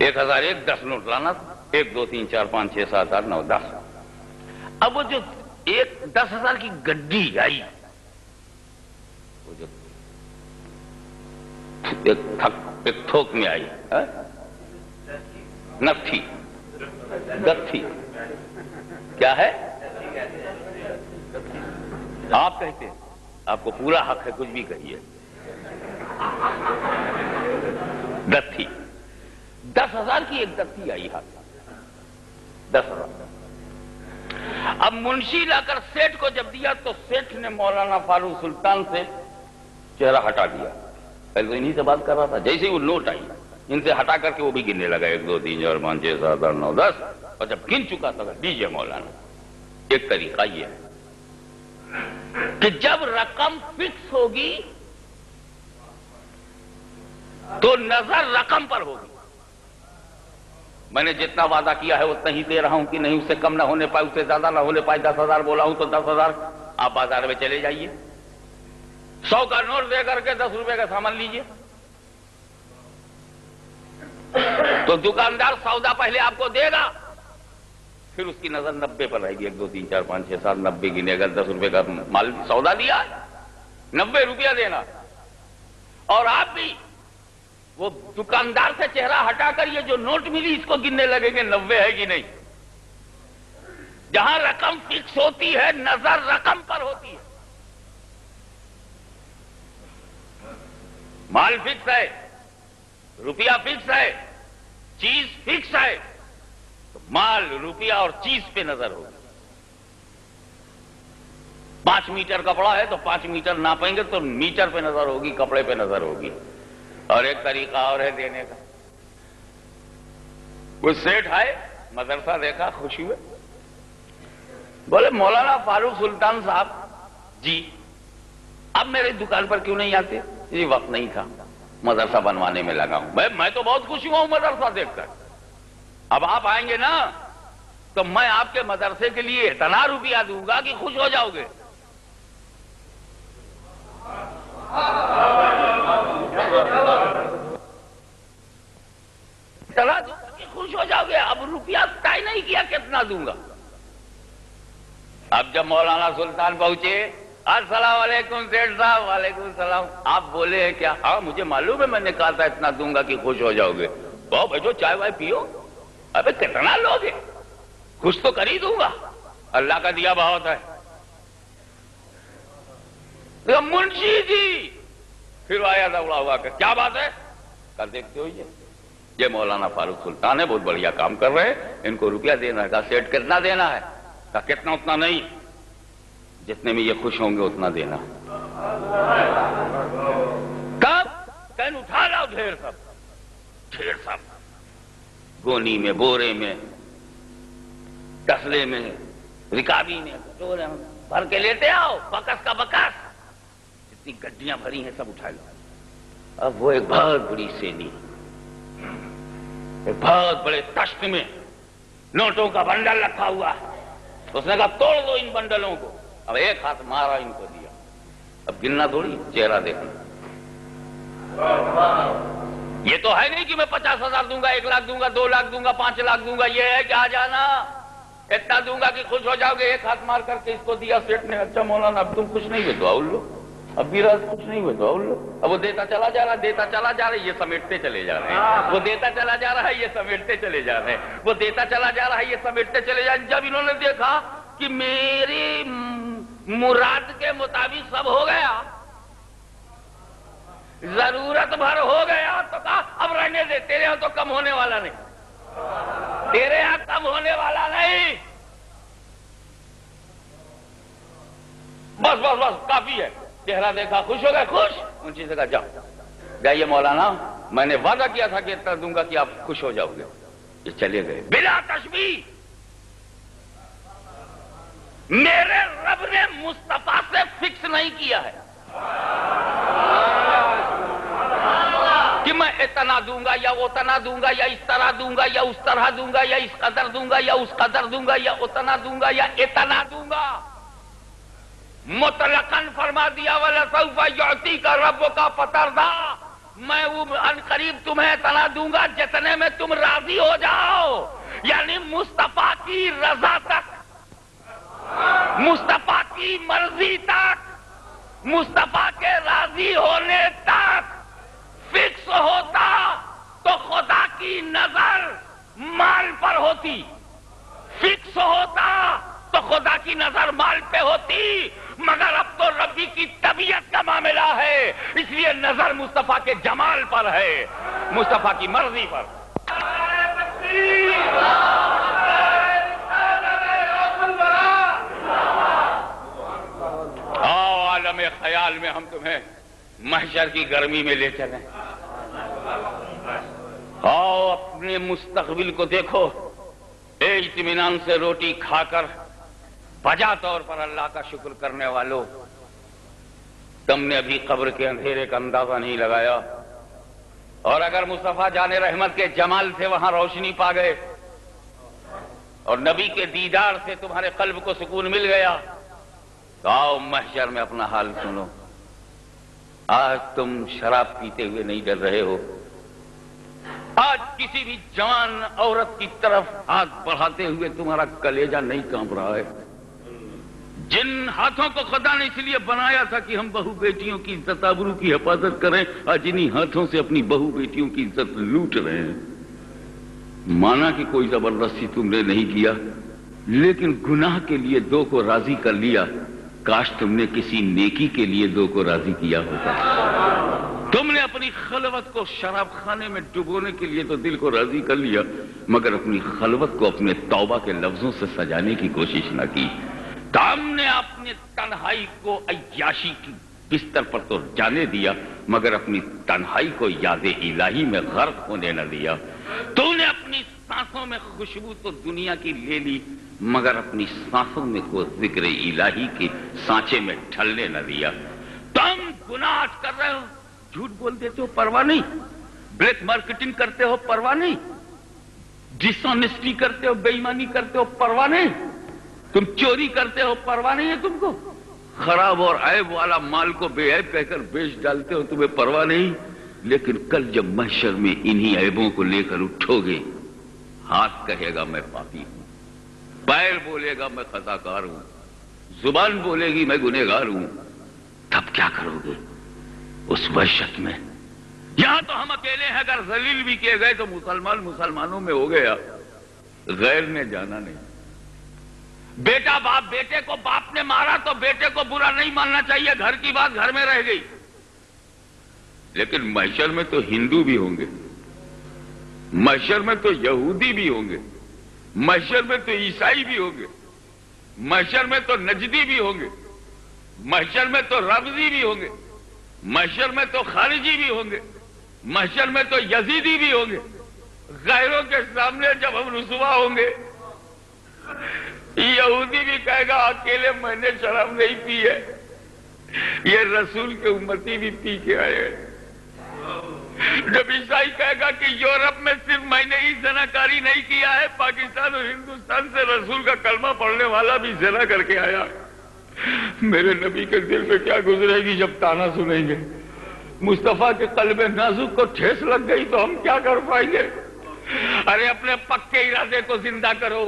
1,001 10 نوٹ لانا تھا، 1 2 3 4 5 6 7 8 9 10۔ اب وہ جو 10,000 کی گڈی آئی، وہ جو ایک تھوک میں آئی، نتھی، گتھی، کیا ہے؟ آپ کہتے ہیں، آپ کو پورا حق ہے، کچھ بھی کہیے، دتھی، 10,000 کی ایک دتھی آئی ہاتھ، 10,000۔ اب منشی لا کر سیٹھ کو جب دیا تو سیٹھ نے مولانا فاروق سلطان سے چہرہ ہٹا دیا، پہلے تو انہی سے بات کر رہا تھا، جیسے وہ نوٹ آئی ان سے ہٹا کر کے وہ بھی گننے لگا، 1 2 3 4 5 6 7 8 9 10، اور جب گن چکا تھا دیجیے مولانا۔ ایک طریقہ یہ ہے کہ جب رقم فکس ہوگی تو نظر رقم پر ہوگی، میں نے جتنا وعدہ کیا ہے اتنا ہی دے رہا ہوں کہ نہیں، اس سے کم نہ ہونے پائے، اس سے زیادہ نہ ہونے پائے، 10,000 بولا ہوں تو 10,000، آپ بازار میں چلے جائیے، 100 کا نوٹ دے کر کے 10 روپے کا سامان لیجئے، تو دکاندار سودا پہلے آپ کو دے گا، پھر اس کی نظر 90 پر رہے گی، 1 2 3 4 5 6 7 90 گنے گا، 10 روپے کا مال سودا دیا، 90 روپیہ دینا، اور آپ بھی وہ دکاندار سے چہرہ ہٹا کر یہ جو نوٹ ملی اس کو گننے لگیں گے 90 ہے کہ نہیں۔ جہاں رقم فکس ہوتی ہے نظر رقم پر ہوتی ہے، مال فکس ہے، روپیہ فکس ہے، چیز فکس ہے، تو مال، روپیہ اور چیز پہ نظر ہوگی۔ 5 میٹر کپڑا ہے تو 5 میٹر ناپیں گے تو میٹر پہ نظر ہوگی، کپڑے پہ نظر ہوگی۔ اور ایک طریقہ اور ہے دینے کا، کوئی سیٹھ آئے، مدرسہ دیکھا، خوشی ہوئے، بولے مولانا فاروق سلطان صاحب جی اب میرے دکان پر کیوں نہیں آتے؟ یہ وقت نہیں تھا، مدرسہ بنوانے میں لگا ہوں۔ میں تو بہت خوشی ہوں مدرسہ دیکھ کر، اب آپ آئیں گے نا تو میں آپ کے مدرسے کے لیے اتنا روپیہ دوں گا کہ خوش ہو جاؤ گے۔ اتنا دوں گا کہ خوش ہو جاؤ گے، اب روپیہ طے نہیں کیا کتنا دوں گا۔ اب جب مولانا سلطان پہنچے، السلام علیکم سیٹھ صاحب، وعلیکم السلام، آپ بولے ہیں کیا؟ ہاں مجھے معلوم ہے، میں نے کہا تھا اتنا دوں گا کہ خوش ہو جاؤ گے۔ بہو بیٹھو، چائے وائے پیو۔ ابے کتنا لوگ ہیں، خوش تو کر ہی دوں گا، اللہ کا دیا بہت ہے۔ منشی جی پھر آیا دوڑا ہوا کہ کیا بات ہے؟ کل دیکھتے ہو یہ مولانا فاروق سلطان ہے، بہت بڑھیا کام کر رہے ہیں، ان کو روپیہ دینا ہے۔ کہا سیٹھ کتنا دینا ہے؟ کہا کتنا اتنا نہیں، جتنے میں یہ خوش ہوں گے اتنا دینا۔ کب؟ اٹھا لاؤ ڈھیر سب گونی میں، بورے میں تسلے میں رکابی میں بھر کے لیتے آؤ، بکس کا بکس، اتنی گڈیاں بھری ہیں، سب اٹھا لو۔ اب وہ ایک بہت بڑی سینی، ایک بہت بڑے تشت میں نوٹوں کا بنڈل رکھا ہوا ہے، اس نے کہا توڑ دو ان بنڈلوں کو۔ اب ایک ہاتھ مارا، ان کو دیا، اب گننا تھوڑی، چہرہ دیکھنا۔ یہ تو ہے نہیں کہ میں 50,000 دوں گا، 1 لاکھ دوں گا، 2 لاکھ دوں گا، 5 لاکھ دوں گا، یہ ہے کہ آ جانا اتنا دوں گا کہ خوش ہو جاؤ گے۔ ایک ہاتھ مار کر کے اس کو دیا سیٹ نے، اچھا مولانا اب تم خوش نہیں ہوئے تو اول لو، اب بھی راز خوش نہیں ہوئے تو اول لو۔ اب وہ دیتا چلا جا رہا، دیتا چلا جا رہا ہے، یہ سمیٹتے چلے جا رہے ہیں، وہ دیتا چلا جا رہا ہے، یہ سمیٹتے چلے جا رہے ہیں، وہ دیتا چلا جا رہا ہے، یہ سمیٹتے چلے جا رہے ہیں۔ جب انہوں نے دیکھا کہ میری مراد کے مطابق سب ہو گیا، ضرورت بھر ہو گیا، تو کہا اب رہنے دے، تیرے ہاں تو کم ہونے والا نہیں، تیرے ہاں کم ہونے والا نہیں، بس بس بس کافی ہے۔ چہرہ دیکھا، خوش ہو گئے، خوش، ان چیزیں کہا جاؤ جائیے مولانا، میں نے وعدہ کیا تھا کہ اتنا دوں گا کہ آپ خوش ہو جاؤ گے۔ یہ چلے گئے بلا تشبیہ۔ میرے رب نے مصطفیٰ سے فکس نہیں کیا ہے کہ میں اتنا دوں گا یا اتنا دوں گا یا اس طرح دوں گا یا اس طرح دوں گا یا اس قدر دوں گا یا اس قدر دوں گا یا اتنا دوں گا یا اتنا دوں گا۔ مطلقاً فرما دیا وَلَسَوْفَ يُعْطِيكَ رَبُّكَ فَتَرْضَىٰ، میں ان قریب تمہیں اتنا دوں گا جتنے میں تم راضی ہو جاؤ، یعنی مصطفیٰ کی رضا تک، مصطفیٰ کی مرضی تک، مصطفیٰ کے راضی ہونے تک فکس ہوتا تو خدا کی نظر مال پر ہوتی، فکس ہوتا تو خدا کی نظر مال پہ ہوتی، مگر اب تو ربی کی طبیعت کا معاملہ ہے، اس لیے نظر مصطفیٰ کے جمال پر ہے، مصطفیٰ کی مرضی پر۔ آؤ عالم خیال میں ہم تمہیں محشر کی گرمی میں لے چلیں، آؤ اپنے مستقبل کو دیکھو، اطمینان سے روٹی کھا کر بجا طور پر اللہ کا شکر کرنے والوں، تم نے ابھی قبر کے اندھیرے کا اندازہ نہیں لگایا، اور اگر مصطفیٰ جان رحمت کے جمال سے وہاں روشنی پا گئے اور نبی کے دیدار سے تمہارے قلب کو سکون مل گیا، تو آؤ محشر میں اپنا حال سنو۔ آج تم شراب پیتے ہوئے نہیں ڈر رہے ہو، آج کسی بھی جوان عورت کی طرف ہاتھ بڑھاتے ہوئے تمہارا کلیجہ نہیں کانپ رہا ہے۔ جن ہاتھوں کو خدا نے اس لیے بنایا تھا کہ ہم بہو بیٹیوں کی عزت آبرو کی حفاظت کریں، آج انہی ہاتھوں سے اپنی بہو بیٹیوں کی عزت لوٹ رہے ہیں۔ مانا کہ کوئی زبردستی تم نے نہیں کیا، لیکن گناہ کے لیے دو کو راضی کر لیا، کاش تم نے کسی نیکی کے لیے دو کو راضی کیا ہوتا۔ تم نے اپنی خلوت کو شراب خانے میں ڈبونے کے لیے تو دل کو راضی کر لیا، مگر اپنی خلوت کو اپنے توبہ کے لفظوں سے سجانے کی کوشش نہ کی۔ تم نے اپنی تنہائی کو عیاشی کی بستر پر تو جانے دیا، مگر اپنی تنہائی کو یاد الہی میں غرق ہونے نہ دیا۔ تو نے اپنی سانسوں میں خوشبو تو دنیا کی لے لی، مگر اپنی سانسوں میں کو ذکر الہی کے سانچے میں ڈھلنے نہ دیا۔ تم گناہ کر رہے ہو، جھوٹ بول دیتے ہو، پرواہ نہیں، بلیک مارکیٹنگ کرتے ہو، پرواہ نہیں، ڈس آنیسٹی کرتے ہو، بے ایمانی کرتے ہو، پرواہ نہیں، تم چوری کرتے ہو، پرواہ نہیں ہے تم کو، خراب اور عیب والا مال کو بے عیب کہہ کر بیچ ڈالتے ہو، تمہیں پرواہ نہیں۔ لیکن کل جب محشر میں انہی عیبوں کو لے کر اٹھو گے، ہاتھ کہے گا میں پاپی ہوں، پیر بولے گا میں خطاکار ہوں، زبان بولے گی میں گنہگار ہوں، تب کیا کرو گے اس وحشت میں؟ یہاں تو ہم اکیلے ہیں، اگر ذلیل بھی کیے گئے تو مسلمانوں میں ہو گیا، غیر نے جانا نہیں۔ بیٹا باپ، بیٹے کو باپ نے مارا تو بیٹے کو برا نہیں ماننا چاہیے، گھر کی بات گھر میں رہ گئی۔ لیکن محشر میں تو ہندو بھی ہوں گے، محشر میں تو یہودی بھی ہوں گے، محشر میں تو عیسائی بھی ہوں گے، محشر میں تو نجدی بھی ہوں گے، محشر میں تو رافضی بھی ہوں گے، محشر میں تو خارجی بھی ہوں گے، محشر میں تو یزیدی بھی ہوں گے۔ غیروں کے سامنے جب ہم رسوا ہوں گے یہودی بھی کہے گا اکیلے میں نے شراب نہیں پی ہے، یہ رسول کے امتی بھی پی کے آئے ہیں۔ جب عیسائی کہے گا کہ یورپ میں صرف میں نے ہی زناکاری نہیں کیا ہے، پاکستان اور ہندوستان سے رسول کا کلمہ پڑھنے والا بھی زنا کر کے آیا، میرے نبی کے دل پہ کیا گزرے گی جب تانا سنیں گے؟ مصطفیٰ کے قلب نازک کو ٹھیس لگ گئی تو ہم کیا کر پائیں گے؟ ارے اپنے پکے ارادے کو زندہ کرو،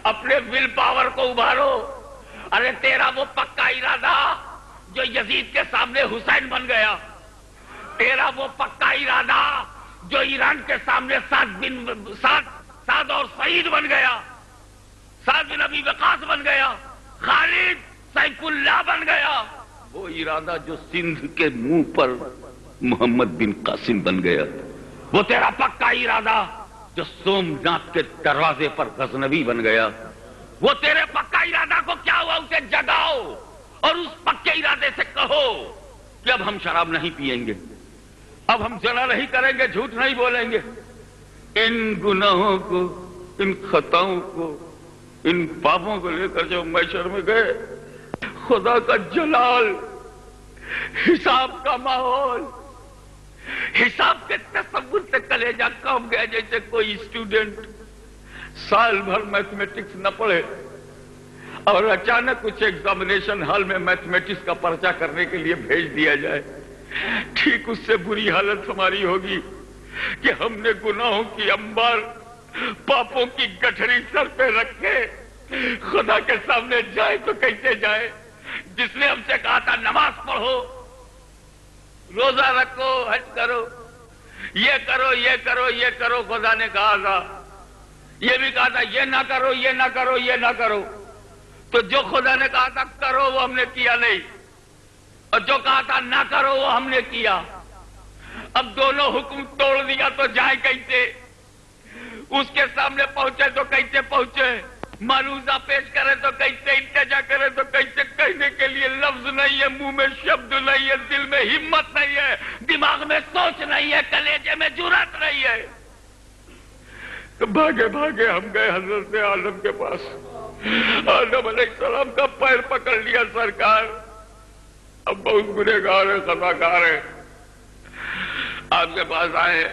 اپنے ول پاور کو ابھارو۔ ارے تیرا وہ پکا ارادہ جو یزید کے سامنے حسین بن گیا، تیرا وہ پکا ارادہ جو ایران کے سامنے سعد اور سعید بن گیا، سعد بن ابی وقاص بن گیا، خالد سیف اللہ بن گیا، وہ ارادہ جو سندھ کے منہ پر محمد بن قاسم بن گیا، وہ تیرا پکا ارادہ جو سومناتھ کے دروازے پر غزنوی بن گیا، وہ تیرے پکا ارادہ کو کیا ہوا؟ اسے جگاؤ اور اس پکے ارادے سے کہو کہ اب ہم شراب نہیں پیئیں گے، اب ہم زنا نہیں کریں گے، جھوٹ نہیں بولیں گے۔ ان گناہوں کو، ان خطاؤں کو، ان پاپوں کو لے کر جب محشر میں گئے، خدا کا جلال، حساب کا ماحول، حساب کے تصور سے کلیجہ کانپ گیا، جیسے کوئی اسٹوڈنٹ سال بھر میتھمیٹکس نہ پڑھے اور اچانک کچھ ایگزامینیشن ہال میں میتھمیٹکس کا پرچہ کرنے کے لیے بھیج دیا جائے۔ ٹھیک اس سے بری حالت ہماری ہوگی کہ ہم نے گناہوں کی انبار، پاپوں کی گٹھری سر پہ رکھے خدا کے سامنے جائے تو کیسے جائے؟ جس نے ہم سے کہا تھا نماز پڑھو، روزہ رکھو، حج کرو، یہ کرو، یہ کرو، یہ کرو، خدا نے کہا تھا، یہ بھی کہا تھا یہ نہ کرو، یہ نہ کرو، یہ نہ کرو۔ تو جو خدا نے کہا تھا کرو وہ ہم نے کیا نہیں، اور جو کہا تھا نہ کرو وہ ہم نے کیا۔ اب دونوں حکم توڑ دیا تو جائے کیسے؟ اس کے سامنے پہنچے تو کیسے پہنچے؟ معروضہ پیش کرے تو کیسے؟ التجا کرے تو کیسے؟ کہنے کے لیے لفظ نہیں ہے، منہ میں شبد نہیں ہے، دل میں ہمت نہیں ہے، دماغ میں سوچ نہیں ہے، کلیجے میں جرأت نہیں ہے۔ تو بھاگے بھاگے ہم گئے حضرت آدم کے پاس، آدم علیہ السلام کا پیر پکڑ لیا، سرکار اب بہت گنہگار ہے، خطاکار ہے، آپ کے پاس آئے،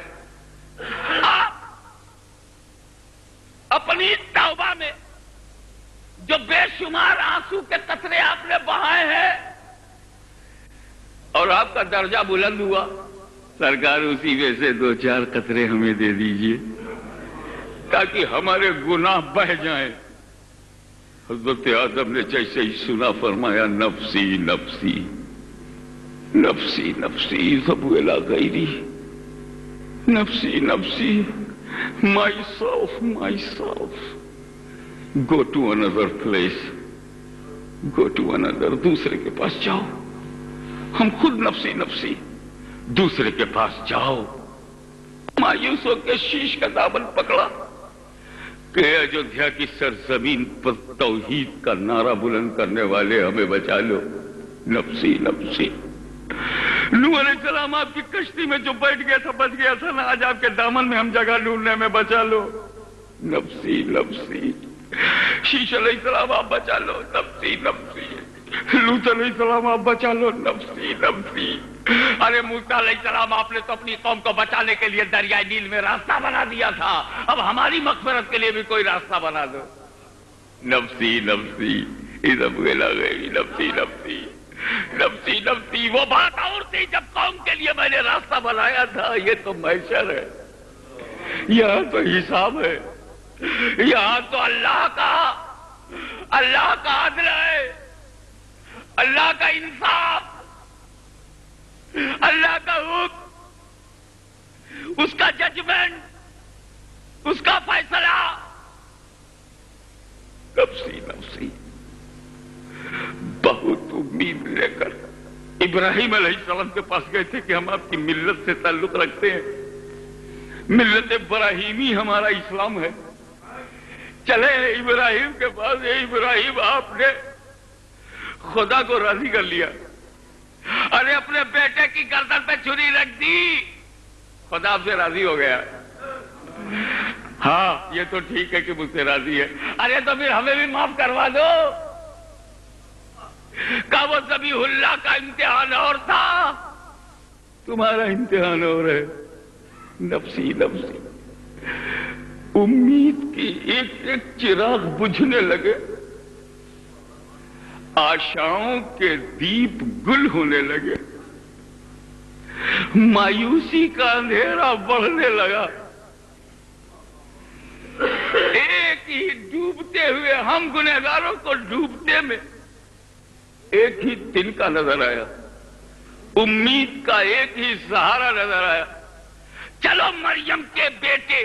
آپ اپنی توبہ میں جو بے شمار آنسو کے قطرے آپ نے بہائے ہیں اور آپ کا درجہ بلند ہوا، سرکار اسی میں سے 2-4 قطرے ہمیں دے دیجئے تاکہ ہمارے گناہ بہہ جائیں۔ حضرت آدم نے جیسے ہی سنا فرمایا نفسی نفسی نفسی نفسی ذهبوا الى غیری، نفسی نفسی، myself myself، go to another place، go to another، دوسرے کے پاس جاؤ، ہم خود نفسی نفسی، دوسرے کے پاس جاؤ۔ مایوس ہو کے شیش کا دامن پکڑا کہ ایودھیا کی سرزمین پر توحید کا نعرہ بلند کرنے والے ہمیں بچا لو، نفسی نفسی۔ نوح علیہ السلام آپ کی کشتی میں جو بیٹھ گیا تھا بچ گیا تھا نا، آج آپ کے دامن میں ہم جگہ ڈھونڈنے میں، بچا لو، نفسی نفسی۔ شیش علیہ السلام آپ بچا لو، نفسی نفسی۔ لوط علیہ السلام آپ بچا لو، نفسی نفسی۔ ارے موسیٰ علیہ السلام آپ نے تو اپنی قوم کو بچانے کے لیے دریائے نیل میں راستہ بنا دیا تھا، اب ہماری مغفرت کے لیے بھی کوئی راستہ بنا دو، نفسی نفسی، اذهبوا الى غیری، نفسی نفسی نفسی نفسی۔ وہ بات اور تھی جب قوم کے لیے میں نے راستہ بنایا تھا، یہ تو محشر ہے، یہاں تو حساب ہے، یہاں تو اللہ کا عدل ہے، اللہ کا انصاف، اللہ کا حکم، اس کا ججمنٹ، اس کا فیصلہ، نفسی نفسی۔ بہت امید لے کر ابراہیم علیہ السلام کے پاس گئے تھے کہ ہم آپ کی ملت سے تعلق رکھتے ہیں، ملت ابراہیمی ہمارا اسلام ہے، چلے ابراہیم کے پاس۔ ابراہیم آپ نے خدا کو راضی کر لیا، ارے اپنے بیٹے کی گردن پہ چھری رکھ دی، خدا آپ سے راضی ہو گیا۔ ہاں یہ تو ٹھیک ہے کہ مجھ سے راضی ہے، ارے تو پھر ہمیں بھی معاف کروا دو۔ کہ وہ ذبیح اللہ کا امتحان اور تھا، تمہارا امتحان اور ہے، نفسی نفسی۔ امید کی ایک ایک چراغ بجھنے لگے، آشاؤں کے دیپ گل ہونے لگے، مایوسی کا اندھیرا بڑھنے لگا، ایک ہی ڈوبتے ہوئے ہم گنہگاروں کو ڈوبتے میں ایک ہی دن کا نظر آیا، امید کا ایک ہی سہارا نظر آیا۔ چلو مریم کے بیٹے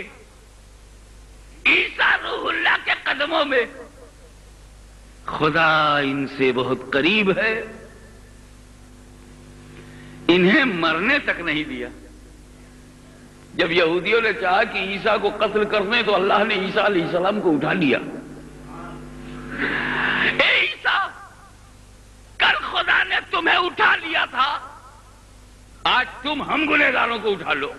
عیسیٰ روح اللہ کے قدموں میں، خدا ان سے بہت قریب ہے، انہیں مرنے تک نہیں دیا۔ جب یہودیوں نے چاہا کہ عیسیٰ کو قتل کرنے تو اللہ نے عیسیٰ علیہ السلام کو اٹھا لیا۔ اے عیسیٰ، کل خدا نے تمہیں اٹھا لیا تھا، آج تم ہم گنہگاروں کو اٹھا لو۔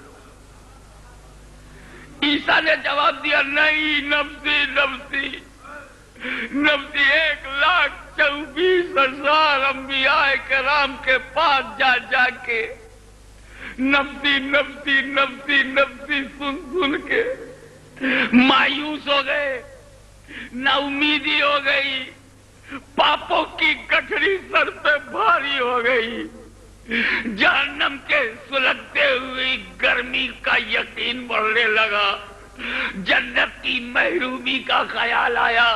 عیسیٰ نے جواب دیا، نہیں، نفسی نفسی نفسی، 1,24,000 انبیاء کرام کے پاس جا جا کے نفسی نفسی نفسی نفسی سن کے مایوس ہو گئے، نا امیدی ہو گئی، پاپوں کی گٹھڑی سر پہ بھاری ہو گئی، جہنم کے سلگتے ہوئی گرمی کا یقین بڑھنے لگا، جنت کی محرومی کا خیال آیا،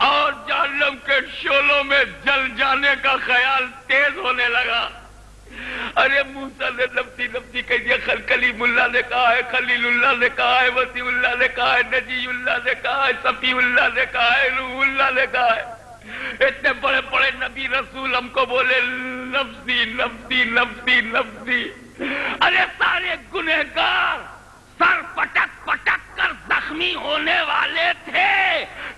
اور جہنم کے شعلوں میں جل جانے کا خیال تیز ہونے لگا۔ ارے موسیٰ نے نفسی نفسی کہہ دیا، کلیم اللہ نے کہا ہے، خلیل اللہ نے کہا ہے، وسیع اللہ نے کہا ہے، نجی اللہ نے کہا ہے، صفی اللہ نے کہا ہے، روح اللہ نے کہا ہے۔ اتنے بڑے بڑے نبی رسول ہم کو بولے نفسی نفسی نفسی نفسی۔ ارے سارے گنہگار سر پٹک پٹک کر زخمی ہونے والے تھے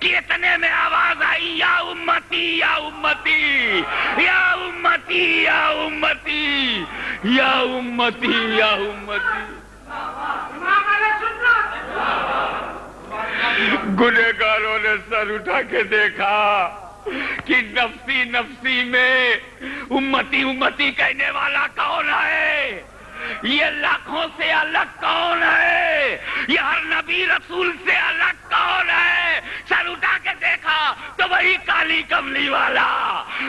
کہ اتنے میں آواز آئی، یا امتی یا امتی یا امتی یا امتی یا امتی یا امتی۔ گنہگاروں نے سر اٹھا کے دیکھا کہ نفسی نفسی میں امتی امتی کہنے والا کون ہے، یہ لاکھوں سے الگ کون ہے، یہ ہر نبی رسول سے الگ کون ہے۔ سر اٹھا کے دیکھا تو وہی کالی کملی والا،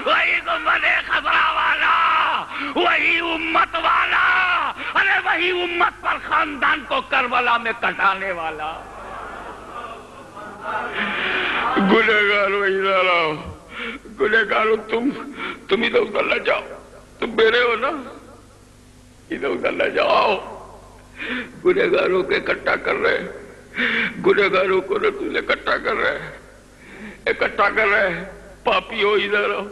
وہی گنبد خضرا والا، وہی امت والا، ارے وہی امت پر خاندان کو کربلا میں کٹانے والا۔ گنہگارو ادھر آؤ، گنہگارو تم ادھر ادھر نہ جاؤ، تم میرے ہو نا، ادھر ادھر نہ جاؤ۔ گنہگاروں کے اکٹھا کر رہے، گنہگاروں کو رسول اکٹھا کر رہے، پاپی ہو ادھر آؤ۔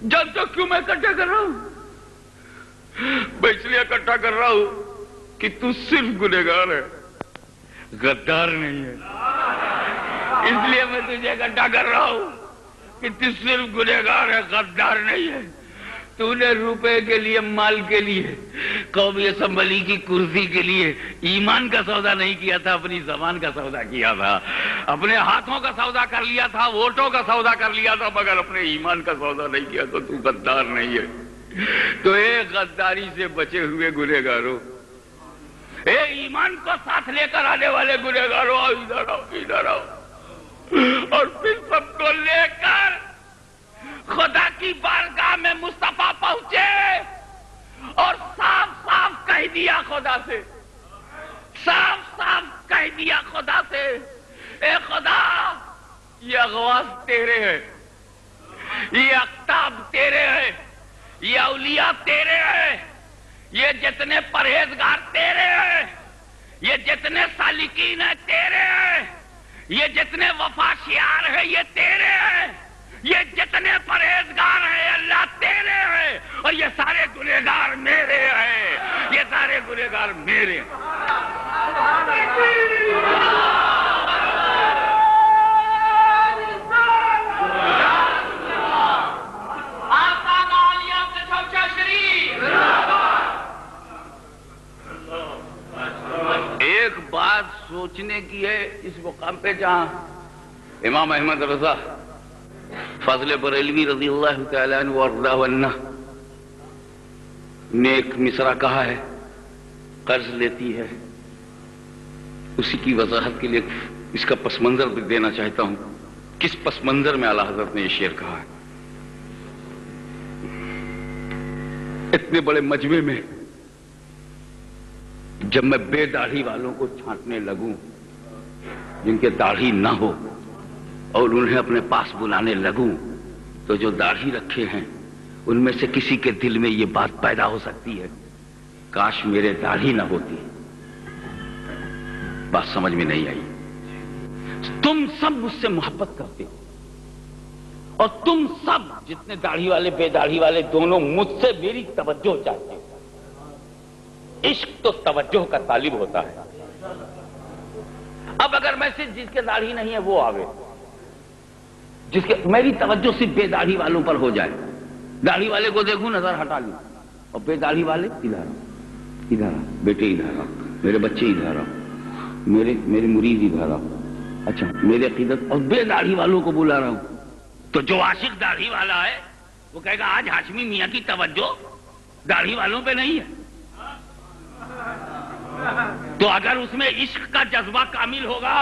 جانتے ہو کیوں میں اکٹھا کر رہا ہوں؟ میں اس لیے اکٹھا کر رہا ہوں کہ تو صرف گنہگار ہے، غدار نہیں ہے، اس لیے میں تجھے اکٹھا کر رہا ہوں کہ تو صرف گنہگار ہے، غدار نہیں ہے۔ تو نے روپے کے لیے، مال کے لیے، قومی اسمبلی کی کرسی کے لیے ایمان کا سودا نہیں کیا تھا، اپنی زبان کا سودا کیا تھا، اپنے ہاتھوں کا سودا کر لیا تھا، ووٹوں کا سودا کر لیا تھا، مگر اپنے ایمان کا سودا نہیں کیا تو غدار نہیں ہے۔ تو ایک غداری سے بچے ہوئے گنہگاروں، اے ایمان کو ساتھ لے کر آنے والے گنہگاروں، آؤ ادھر آؤ، ادھر آؤ، اور پھر سب کو لے کر خدا کی بارگاہ میں مصطفیٰ پہنچے اور صاف صاف کہہ دیا خدا سے، صاف صاف کہہ دیا خدا سے، اے خدا، یہ اغواث تیرے ہیں، یہ اقطاب تیرے ہیں، یہ اولیاء تیرے ہیں، یہ جتنے پرہیزگار تیرے ہیں، یہ جتنے سالکین ہیں تیرے ہیں، یہ جتنے وفاشیار ہیں یہ تیرے ہیں، یہ جتنے پرہیزگار ہیں اللہ تیرے ہیں، اور یہ سارے گنہگار میرے ہیں، یہ سارے گنہگار میرے ہیں۔ ایک بات سوچنے کی ہے اس مقام پہ جہاں امام احمد رضا فضل بریلوی رضی اللہ تعالیٰ عنہ وارضاہ عنہ نے ایک مصرع کہا ہے، قرض لیتی ہے، اسی کی وضاحت کے لیے اس کا پس منظر بھی دینا چاہتا ہوں، کس پس منظر میں اعلیٰ حضرت نے یہ شعر کہا ہے۔ اتنے بڑے مجمع میں جب میں بے داڑھی والوں کو چھانٹنے لگوں، جن کے داڑھی نہ ہو، اور انہیں اپنے پاس بلانے لگوں، تو جو داڑھی رکھے ہیں ان میں سے کسی کے دل میں یہ بات پیدا ہو سکتی ہے، کاش میرے داڑھی نہ ہوتی۔ بات سمجھ میں نہیں آئی؟ تم سب مجھ سے محبت کرتے ہو، اور تم سب جتنے داڑھی والے بے داڑھی والے دونوں مجھ سے میری توجہ چاہتے ہو۔ عشق تو توجہ کا طالب ہوتا ہے۔ اب اگر میں صرف جس کے داڑھی نہیں ہے وہ آوے، جس کے میری توجہ صرف بے داڑھی والوں پر ہو جائے، داڑھی والے کو دیکھوں نظر ہٹا لوں، اور بے داڑھی والے ادھر آ بیٹے، ادھر آ میرے بچے، ادھر آ میرے مرید، ادھر آ، اچھا میرے عقیدت، اور بے داڑھی والوں کو بلا رہا ہوں، تو جو عاشق داڑھی والا ہے وہ کہے گا آج ہاشمی میاں کی توجہ داڑھی والوں پہ نہیں ہے۔ تو اگر اس میں عشق کا جذبہ کامل ہوگا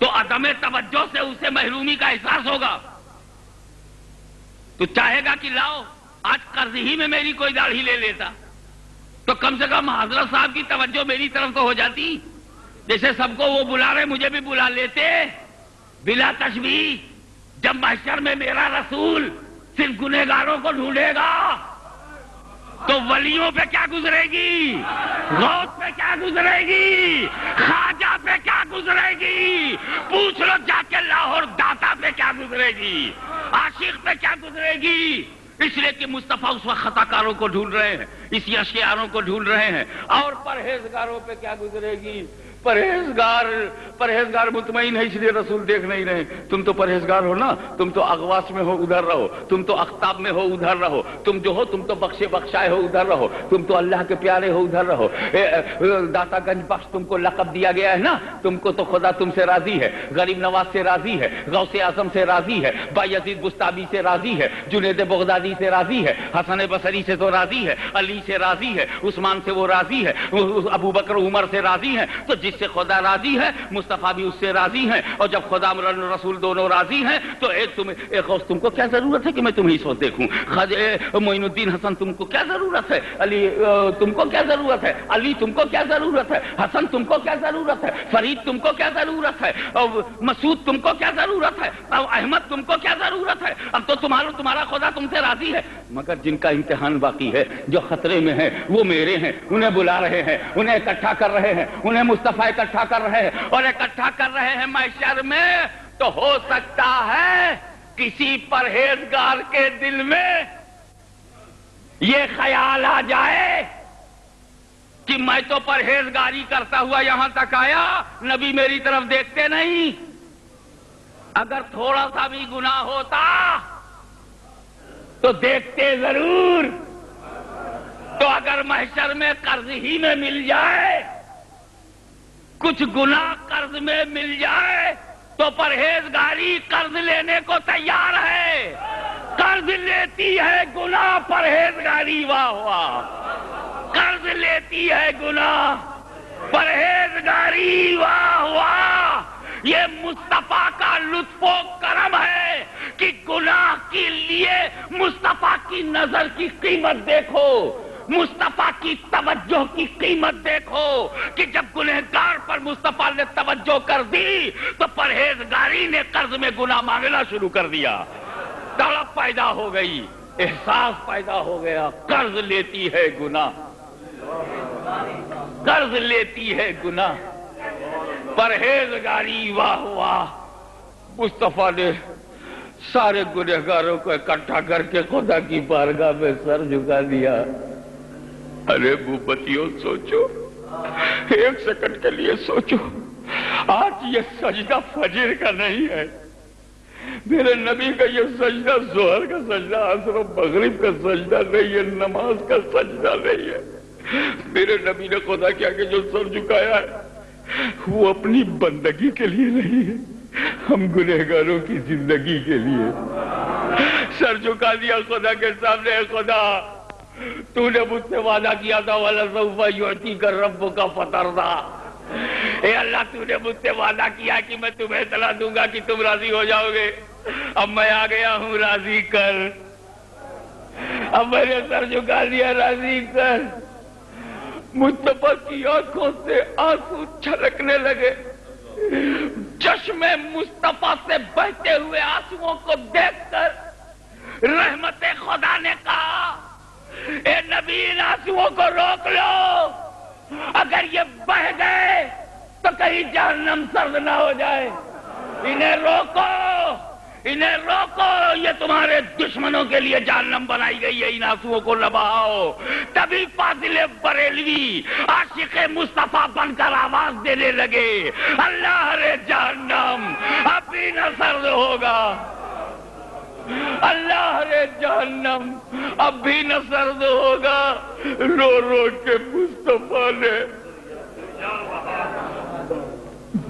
تو عدم توجہ سے اسے محرومی کا احساس ہوگا، تو چاہے گا کہ لاؤ آج قرض ہی میں میری کوئی داڑھی لے لیتا، تو کم سے کم حضرت صاحب کی توجہ میری طرف تو ہو جاتی، جیسے سب کو وہ بلا رہے مجھے بھی بلا لیتے بلا تشبیہ۔ جب محشر میں میرا رسول صرف گنہگاروں کو ڈھونڈے گا تو ولیوں پہ کیا گزرے گی، غوث پہ کیا گزرے گی، خواجہ پہ کیا گزرے گی، پوچھ لو جا کے لاہور داتا پہ کیا گزرے گی، عاشق پہ کیا گزرے گی۔ اس لیے کہ مصطفیٰ اس وقت خطا کاروں کو ڈھونڈ رہے ہیں، اسی اشیاروں کو ڈھونڈ رہے ہیں، اور پرہیزگاروں پہ کیا گزرے گی۔ پرہیزگار مطمئن ہے، اس لیے رسول دیکھ نہیں رہے۔ تم تو پرہیزگار ہو نا، تم تو اغواس میں ہو ادھر رہو، تم تو اختاب میں ہو ادھر رہو، تم جو ہو تم تو بخشے بخشائے ہو ادھر رہو، تم تو اللہ کے پیارے ہو ادھر رہو۔ داتا گنج بخش تم کو لقب دیا گیا ہے نا، تم کو تو خدا تم سے راضی ہے، غریب نواز سے راضی ہے، غوث اعظم سے راضی ہے، بایزید بستامی سے راضی ہے، جنید بغدادی سے راضی ہے، حسن بصری سے تو راضی ہے، علی سے راضی ہے، عثمان سے وہ راضی ہے، ابو بکر عمر سے راضی ہے۔ تو جس سے خدا راضی ہے مصطفیٰ بھی اس سے راضی ہے، اور جب خدا رسول دونوں راضی ہیں تو ایک غوث تم کو کیا ضرورت ہے کہ میں تمہیں اس وقت دیکھوں، معین الدین حسن تم کو کیا ضرورت ہے، علی تم کو کیا ضرورت ہے، علی تم کو کیا ضرورت ہے، حسن تم کو کیا ضرورت ہے، فرید تم کو کیا ضرورت ہے، اور مسعود تم کو کیا ضرورت ہے، اور احمد تم کو کیا ضرورت ہے۔ اب تو تمہارا خدا تم سے راضی ہے، مگر جن کا امتحان باقی ہے، جو خطرے میں ہیں، وہ میرے ہیں، انہیں بلا رہے ہیں، انہیں اکٹھا کر رہے ہیں، انہیں مصطفیٰ اکٹھا کر رہے ہیں، اور اکٹھا کر رہے ہیں محشر میں، تو ہو سکتا ہے کسی پرہیزگار کے دل میں یہ خیال آ جائے کہ میں تو پرہیزگاری کرتا ہوا یہاں تک آیا، نبی میری طرف دیکھتے نہیں، اگر تھوڑا سا بھی گناہ ہوتا تو دیکھتے ضرور۔ تو اگر محشر میں قرض ہی میں مل جائے، کچھ گناہ قرض میں مل جائے، تو پرہیزگاری قرض لینے کو تیار ہے، قرض لیتی ہے گناہ پرہیزگاری، واہ واہ، قرض لیتی ہے گناہ پرہیزگاری، واہ واہ۔ یہ مصطفیٰ کا لطف و کرم ہے کہ گناہ کے لیے مصطفیٰ کی نظر کی قیمت دیکھو، مصطفیٰ کی توجہ کی قیمت دیکھو، کہ جب گنہگار پر مصطفیٰ نے توجہ کر دی تو پرہیزگاری نے قرض میں گناہ مانگنا شروع کر دیا، تڑپ پیدا ہو گئی، احساس پیدا ہو گیا، قرض لیتی ہے گناہ، قرض لیتی ہے گناہ پرہیزگاری، واہ واہ۔ مصطفیٰ نے سارے گنہگاروں کو اکٹھا کر کے خدا کی بارگاہ میں سر جھکا دیا۔ ارے مومبتیوں سوچو، ایک سیکنڈ کے لیے سوچو، آج یہ سجدہ فجر کا نہیں ہے، میرے نبی کا یہ سجدہ ظہر کا سجدہ، عصر و مغرب کا سجدہ نہیں ہے، نماز کا سجدہ نہیں ہے۔ میرے نبی نے خدا کیا کہ جو سر جھکایا ہے، وہ اپنی بندگی کے لیے نہیں ہے، ہم گنہگاروں کی زندگی کے لیے۔ سر جھکا دیا خدا کے سامنے، خدا تو نے مجھ سے وعدہ کیا تھا وَلَسَوْفَ يُعْطِيكَ رَبُّكَ فَتَرْضَىٰ، اے اللہ تو نے مجھ سے وعدہ کیا کہ میں تمہیں اطلاع دوں گا کہ تم راضی ہو جاؤ گے، اب میں آ گیا ہوں، راضی کر۔ اب میں نے سر جھکا دیا، راضی کر۔ مصطفیٰ کی آنکھوں سے آنسو چھلکنے لگے، چشم مصطفیٰ سے بہتے ہوئے آنسوؤں کو دیکھ کر رحمت خدا نے کہا اے نبی ان آنسوؤں کو روک لو، اگر یہ بہہ گئے تو کہیں جہنم سرد نہ ہو جائے، انہیں روکو، انہیں روکو، یہ تمہارے دشمنوں کے لیے جہنم بنائی گئی ہے، ان آنسوؤں کو نہ بہاؤ۔ تبھی فاضل بریلوی عاشق مصطفیٰ بن کر آواز دینے لگے، اللہ رے جہنم اب بھی نہ سرد ہوگا، اللہ رے جہنم اب بھی نہ سرد ہوگا۔ رو رو کے مصطفیٰ نے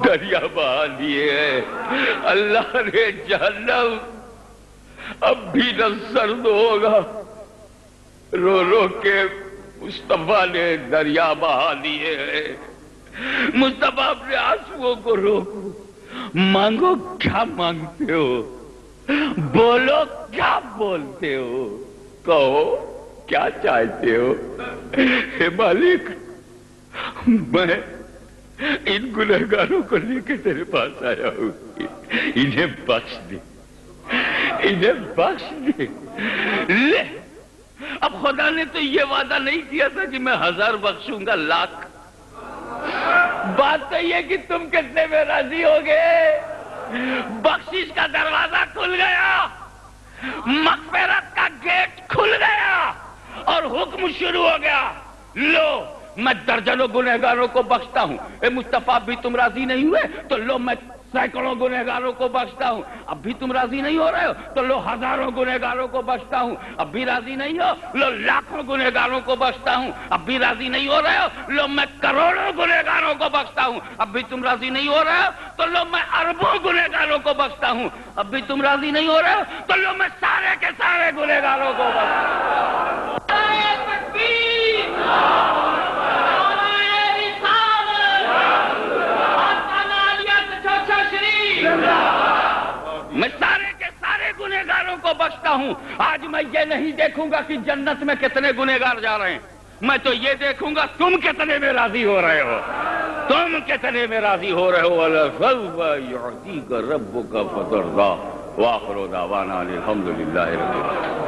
دریا بہا دیے ہیں، اللہ رے جہنم اب بھی نہ سرد ہوگا۔ رو رو کے مصطفیٰ نے دریا بہا دیے ہیں۔ مصطفیٰ اپنے آنسوؤں کو روکو، مانگو کیا مانگتے ہو، بولو کیا بولتے ہو، کہو کیا چاہتے ہو۔ اے مالک، میں ان گنہگاروں کو لے کے تیرے پاس آیا ہوں، انہیں بخش دے، انہیں بخش دے۔ لے، اب خدا نے تو یہ وعدہ نہیں کیا تھا کہ میں 1000 بخشوں گا، 1,00,000۔ بات تو یہ کہ تم کتنے میں راضی ہوگے۔ بخشش کا دروازہ کھل گیا، مغفرت کا گیٹ کھل گیا اور حکم شروع ہو گیا، لو میں درجنوں گنہگاروں کو بخشتا ہوں۔ اے مصطفیٰ بھی تم راضی نہیں ہوئے تو لو میں سینکڑوں گنہگاروں کو بخشتا ہوں۔ اب بھی تم راضی نہیں ہو رہے ہو تو لو ہزاروں گنہگاروں کو بخشتا ہوں۔ اب بھی راضی نہیں ہو لو لاکھوں گنہگاروں کو بخشتا ہوں۔ اب بھی راضی نہیں ہو رہے ہو لو میں کروڑوں گنہگاروں کو بخشتا ہوں۔ اب بھی تم راضی نہیں ہو رہے ہو تو لو میں اربوں گنہگاروں کو بخشتا ہوں۔ اب بھی تم راضی نہیں ہو رہے ہو تو لو میں سارے کے سارے گنہگاروں کو بخشتا ہوں۔ میں سارے کے سارے گنہگاروں کو بخشتا ہوں۔ آج میں یہ نہیں دیکھوں گا کہ جنت میں کتنے گنہگار جا رہے ہیں، میں تو یہ دیکھوں گا تم کتنے میں راضی ہو رہے ہو، تم کتنے میں راضی ہو رہے ہو۔ وَلَسَوْفَ يُعْطِيكَ رَبُّكَ فَتَرْضَىٰ وَآخِرُ دَعْوَانَا الْحَمْدُ لِلَّهِ رَبِّ الْعَالَمِينَ۔